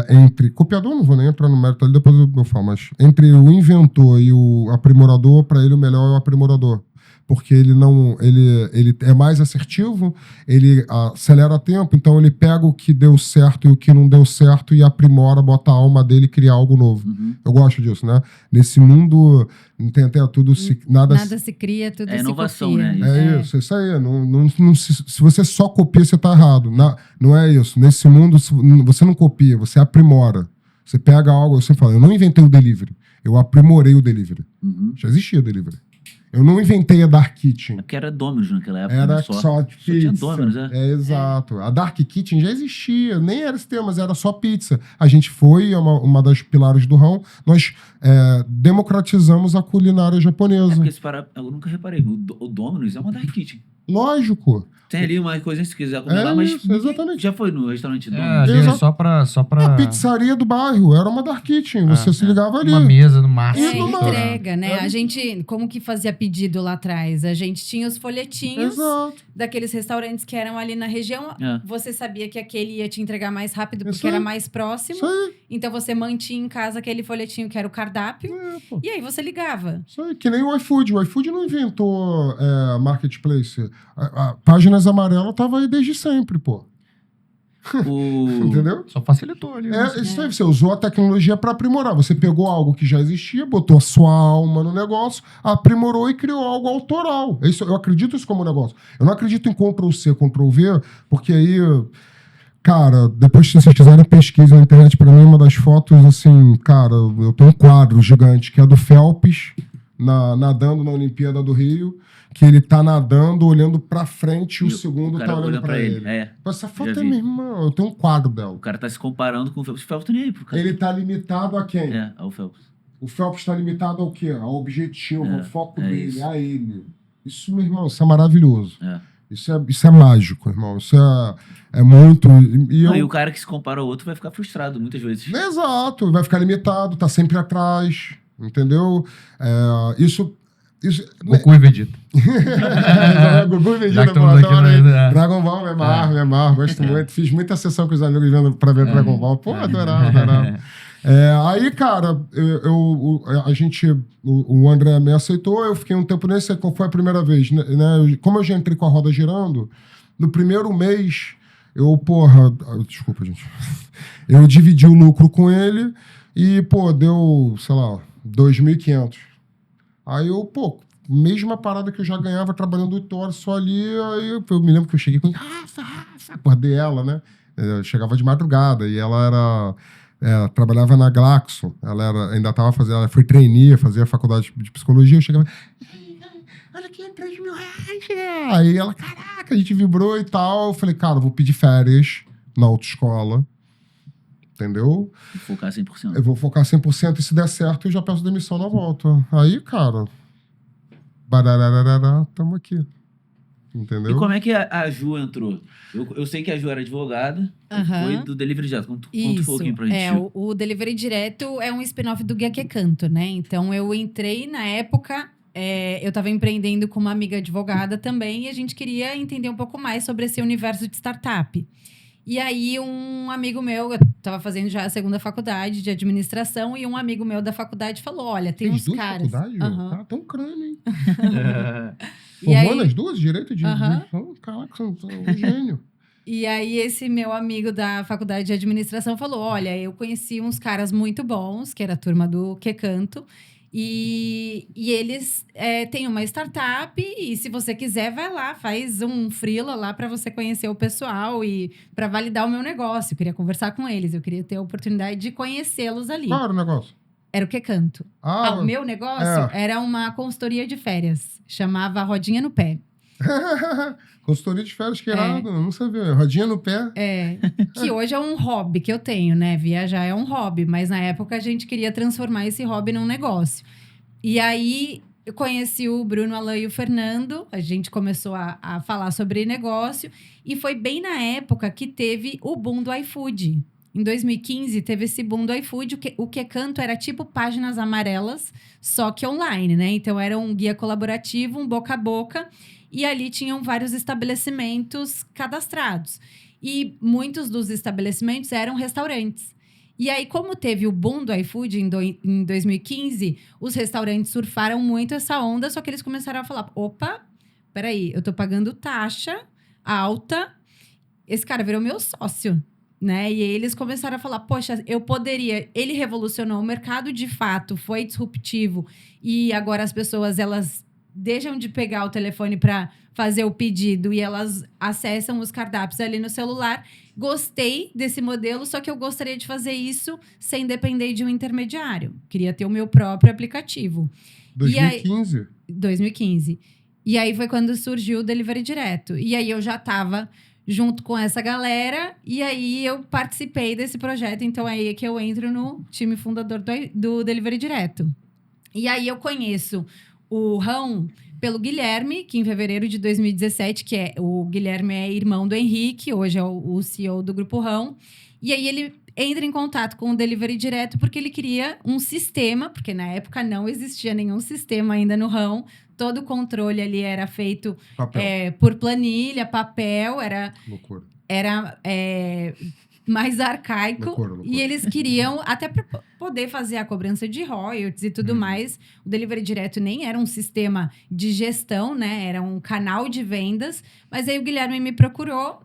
entre copiador, não vou nem entrar no mérito ali, depois eu falo, mas entre o inventor e o aprimorador, para ele o melhor é o aprimorador, porque ele é mais assertivo, ele acelera tempo, então ele pega o que deu certo e o que não deu certo e aprimora, bota a alma dele e cria algo novo. Eu gosto disso, né? Nesse mundo tem até tudo nada se cria, tudo se inovação, copia. né? Isso aí. Se você só copia, você tá errado. Não é isso. Nesse mundo, você não copia, você aprimora. Você pega algo, eu sempre falo, eu não inventei o delivery, eu aprimorei o delivery. Já existia o delivery. Eu não inventei a Dark Kitchen. É porque era Domino's naquela época. Era só pizza. Só tinha Domino's, exato. A Dark Kitchen já existia. Nem era esse termo, mas era só pizza. A gente foi, uma das pilares do ramo, nós democratizamos a culinária japonesa. Eu nunca reparei. O Domino's é uma Dark Kitchen. Lógico. Tem ali uma coisa se quiser comer lá, mas isso, exatamente. Já foi no restaurante Ali só pra... A pizzaria do bairro era uma Dark Kitchen. Você se ligava ali. Uma mesa no máximo. Entrega, né? A gente, como que fazia pedido lá atrás? A gente tinha os folhetinhos daqueles restaurantes que eram ali na região. Você sabia que aquele ia te entregar mais rápido porque era mais próximo. Então você mantinha em casa aquele folhetinho que era o cardápio. E aí você ligava. Isso aí, que nem o iFood. O iFood não inventou marketplace. Páginas amarelas tava aí desde sempre, pô. Entendeu? Só facilitou ali. Isso aí, você usou a tecnologia para aprimorar. Você pegou algo que já existia, botou a sua alma no negócio, aprimorou e criou algo autoral. Isso, eu acredito isso como negócio. Eu não acredito em Ctrl-C, Ctrl-V, porque aí... Cara, depois se vocês quiserem pesquisa na internet, para mim, uma das fotos, assim, cara, eu tenho um quadro gigante, que é do Phelps, nadando na Olimpíada do Rio, que ele tá nadando, olhando pra frente e o segundo tá olhando pra ele. Essa foto é minha irmã, eu tenho um quadro dela. O cara tá se comparando com o Phelps. O Phelps tá nem aí pro cara. Ele tá limitado a quem? Ao Phelps. O Phelps está limitado ao quê? Ao objetivo, ao foco dele, isso. a ele. Isso, meu irmão, isso é maravilhoso. É. Isso é mágico, irmão. Isso é muito... E o cara que se compara ao outro vai ficar frustrado muitas vezes. Exato. Vai ficar limitado, tá sempre atrás. Entendeu? Isso... Goku e Vegeta. Goku e Vegeta, Já que estamos aqui Dragon Ball, é mar. Gosto muito. Fiz muita sessão com os amigos pra ver Dragon Ball. Pô, adorava. Aí, cara, o André me aceitou, eu fiquei um tempo nesse, qual foi a primeira vez, né? Como eu já entrei com a roda girando, no primeiro mês, desculpa, gente, eu dividi o lucro com ele e, deu, sei lá, 2.500. Aí mesma parada que eu já ganhava trabalhando 8 horas só ali, aí eu me lembro que eu cheguei com Rafa, acordei ela, né? Eu chegava de madrugada e ela trabalhava na Glaxo, ainda estava fazendo, ela foi trainee, fazia faculdade de psicologia, eu chegava, olha aqui, 3.000 reais. Aí ela, caraca, a gente vibrou e tal. Eu falei, cara, eu vou pedir férias na autoescola, entendeu? Vou focar 100%. Eu vou focar 100% e se der certo eu já peço demissão na volta. Aí, cara, barararará, tamo aqui. Entendeu? E como é que a Ju entrou? Eu sei que a Ju era advogada, foi do Delivery Direto. Conta um pouquinho pra gente. O Delivery Direto é um spin-off do Guia Que Canto, né? Então, eu entrei na época... eu estava empreendendo com uma amiga advogada também e a gente queria entender um pouco mais sobre esse universo de startup. E aí, um amigo meu, eu estava fazendo já a segunda faculdade de administração e um amigo meu da faculdade falou, olha, tem uns caras... faculdades? Tá tão crânio, hein? Formou nas duas? Direito de administração? Caraca, você é um gênio. E aí, esse meu amigo da faculdade de administração falou, olha, eu conheci uns caras muito bons, que era a turma do Que Canto, e eles têm uma startup e se você quiser, vai lá, faz um freela lá para você conhecer o pessoal e para validar o meu negócio. Eu queria conversar com eles, eu queria ter a oportunidade de conhecê-los ali. Qual era o negócio? Era o Que Canto. O meu negócio era uma consultoria de férias, chamava Rodinha no Pé. Consultoria de férias, que irado, não sabia. Rodinha no pé. Que hoje é um hobby que eu tenho, né? Viajar é um hobby, mas na época a gente queria transformar esse hobby num negócio. E aí eu conheci o Bruno, Alan e o Fernando, a gente começou a falar sobre negócio e foi bem na época que teve o boom do iFood. Em 2015 teve esse boom do iFood, o Que Canto era tipo páginas amarelas, só que online, né? Então era um guia colaborativo, um boca a boca. E ali tinham vários estabelecimentos cadastrados. E muitos dos estabelecimentos eram restaurantes. E aí, como teve o boom do iFood em 2015, os restaurantes surfaram muito essa onda, só que eles começaram a falar, opa, peraí, eu tô pagando taxa alta, esse cara virou meu sócio, né? E aí eles começaram a falar, poxa, eu poderia... Ele revolucionou o mercado, de fato, foi disruptivo. E agora as pessoas, elas... deixam de pegar o telefone para fazer o pedido e elas acessam os cardápios ali no celular. Gostei desse modelo, só que eu gostaria de fazer isso sem depender de um intermediário. Queria ter o meu próprio aplicativo. 2015? 2015. E aí foi quando surgiu o Delivery Direto. E aí eu já estava junto com essa galera e aí eu participei desse projeto. Então é aí que eu entro no time fundador do Delivery Direto. E aí eu conheço o Rão pelo Guilherme, que em fevereiro de 2017, o Guilherme é irmão do Henrique, hoje é o CEO do Grupo Rão. E aí ele entra em contato com o Delivery Direto porque ele queria um sistema, porque na época não existia nenhum sistema ainda no Rão. Todo o controle ali era feito por planilha, papel, era... Loucura. Era... mais arcaico. Loucura. E eles queriam, até para poder fazer a cobrança de royalties e tudo mais, o Delivery Direto nem era um sistema de gestão, né? Era um canal de vendas. Mas aí o Guilherme me procurou,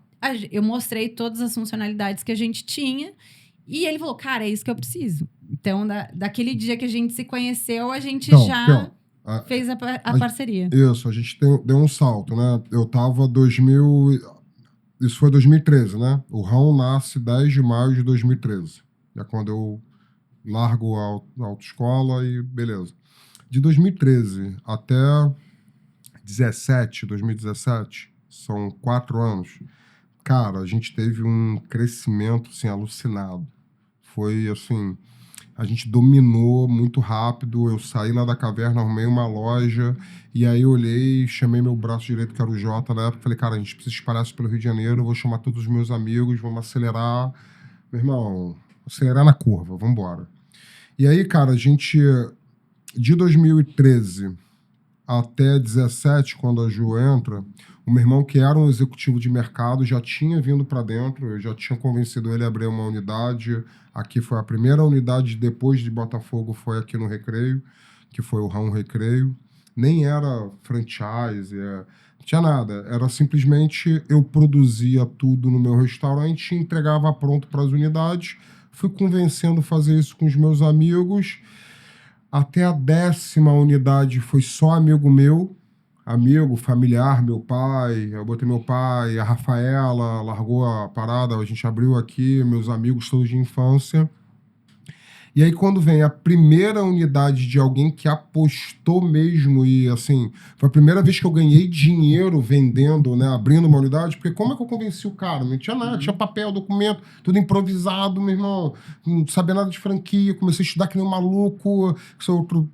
eu mostrei todas as funcionalidades que a gente tinha e ele falou, cara, é isso que eu preciso. Então, daquele dia que a gente se conheceu, a gente fez a parceria. Isso, a gente deu um salto, né? Eu tava Isso foi 2013, né? O Rão nasce 10 de maio de 2013. É quando eu largo a autoescola e beleza. De 2013 até 2017, são 4 anos. Cara, a gente teve um crescimento, assim, alucinado. Foi, assim... A gente dominou muito rápido. Eu saí lá da caverna, arrumei uma loja. E aí eu olhei, chamei meu braço direito, que era o Jota, na época. Falei, cara, a gente precisa espalhar isso pelo Rio de Janeiro. Eu vou chamar todos os meus amigos, vamos acelerar. Meu irmão, acelerar na curva, vamos embora. E aí, cara, a gente... De 2013 até 2017, quando a Ju entra, o meu irmão, que era um executivo de mercado, já tinha vindo para dentro, eu já tinha convencido ele a abrir uma unidade. Aqui foi a primeira unidade depois de Botafogo, foi aqui no Recreio, que foi o Raul Recreio. Nem era franchise, não tinha nada. Era simplesmente eu produzia tudo no meu restaurante e entregava pronto para as unidades. Fui convencendo a fazer isso com os meus amigos. Até a 10ª unidade foi só amigo meu, amigo, familiar, meu pai. Eu botei meu pai, a Rafaela largou a parada, a gente abriu aqui, meus amigos todos de infância. E aí quando vem a primeira unidade de alguém que apostou mesmo e assim, foi a primeira vez que eu ganhei dinheiro vendendo, né, abrindo uma unidade, porque como é que eu convenci o cara? Não tinha nada, tinha papel, documento, tudo improvisado, meu irmão, não sabia nada de franquia, comecei a estudar que nem um maluco, isso é outro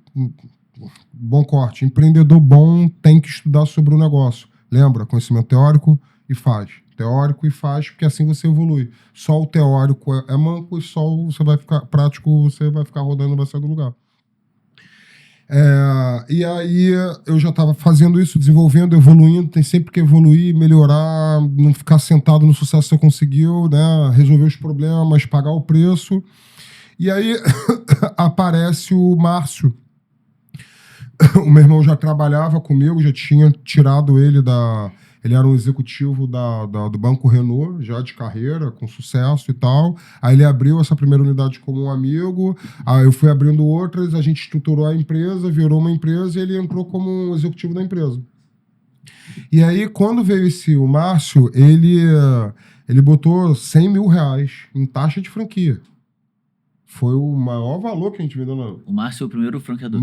bom corte, empreendedor bom tem que estudar sobre o negócio, lembra? Conhecimento teórico e faz. Teórico e faz, porque assim você evolui. Só o teórico é manco e só você vai ficar prático, você vai ficar rodando, vai sair do lugar. E aí eu já estava fazendo isso, desenvolvendo, evoluindo, tem sempre que evoluir, melhorar, não ficar sentado no sucesso que você conseguiu, né? Resolver os problemas, pagar o preço. E aí aparece o Márcio. O meu irmão já trabalhava comigo, já tinha tirado ele da... Ele era um executivo do Banco Renault, já de carreira, com sucesso e tal. Aí ele abriu essa primeira unidade como um amigo. Aí eu fui abrindo outras, a gente estruturou a empresa, virou uma empresa e ele entrou como um executivo da empresa. E aí, quando veio o Márcio, ele botou 100 mil reais em taxa de franquia. Foi o maior valor que a gente vendeu. O Márcio é o primeiro franqueador.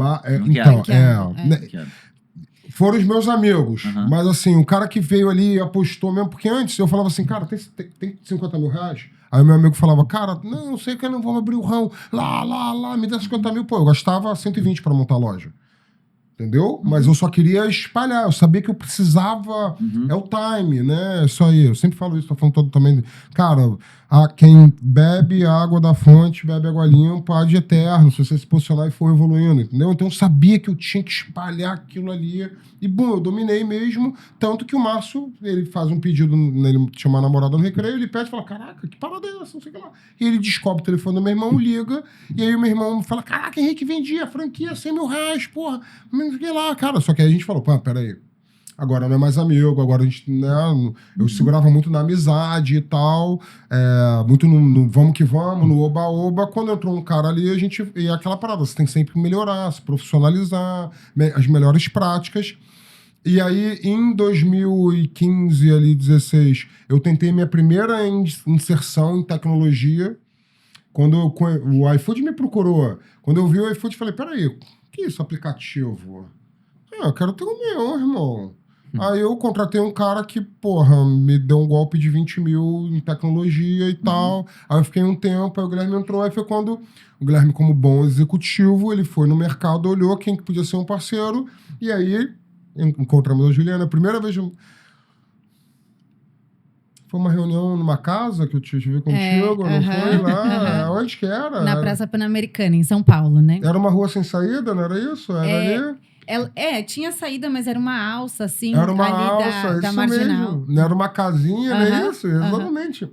Foram os meus amigos. Mas assim, o cara que veio ali e apostou mesmo, porque antes eu falava assim, cara, tem 50 mil reais? Aí o meu amigo falava, cara, não sei que não vamos abrir o rão. Lá, me dá 50 mil. Pô, eu gastava 120 para montar a loja. Entendeu? Mas eu só queria espalhar. Eu sabia que eu precisava... É o time, né? Isso aí. Eu sempre falo isso. Tô falando todo também. Cara, quem bebe água da fonte, bebe água limpa, de eterno. Se você se posicionar e for evoluindo, entendeu? Então eu sabia que eu tinha que espalhar aquilo ali. E, bom, eu dominei mesmo. Tanto que o Márcio, ele faz um pedido, ele chama a namorada no recreio, ele pede e fala, caraca, que parada é essa? Não sei o que lá. E ele descobre o telefone do meu irmão, liga. E aí o meu irmão fala, caraca, Henrique, vendia a franquia 100 mil reais, porra. Sei lá, cara. Só que aí a gente falou, pô, peraí. Agora não é mais amigo, agora a gente, né? Eu segurava muito na amizade e tal, muito no vamos que vamos, no oba-oba. Quando entrou um cara ali, a gente... E aquela parada, você tem que sempre melhorar, se profissionalizar, as melhores práticas. E aí, em 2015, ali, 16, eu tentei minha primeira inserção em tecnologia. Quando o iFood me procurou, quando eu vi o iFood, falei, peraí, o que é isso, aplicativo? Eu quero ter o meu, irmão. Aí eu contratei um cara que, porra, me deu um golpe de 20 mil em tecnologia e tal. Aí eu fiquei um tempo, aí o Guilherme entrou, aí foi quando o Guilherme, como bom executivo, ele foi no mercado, olhou quem que podia ser um parceiro, e aí encontramos a Juliana. A primeira vez... Foi uma reunião numa casa que eu tive contigo, não foi lá? Onde que era? Na Praça Pan-Americana, em São Paulo, né? Era uma rua sem saída, não era isso? Era ali? Tinha saída, mas era uma alça, assim, era uma ali alça, da Marginal. Mesmo. Não era uma casinha, não é isso? Exatamente.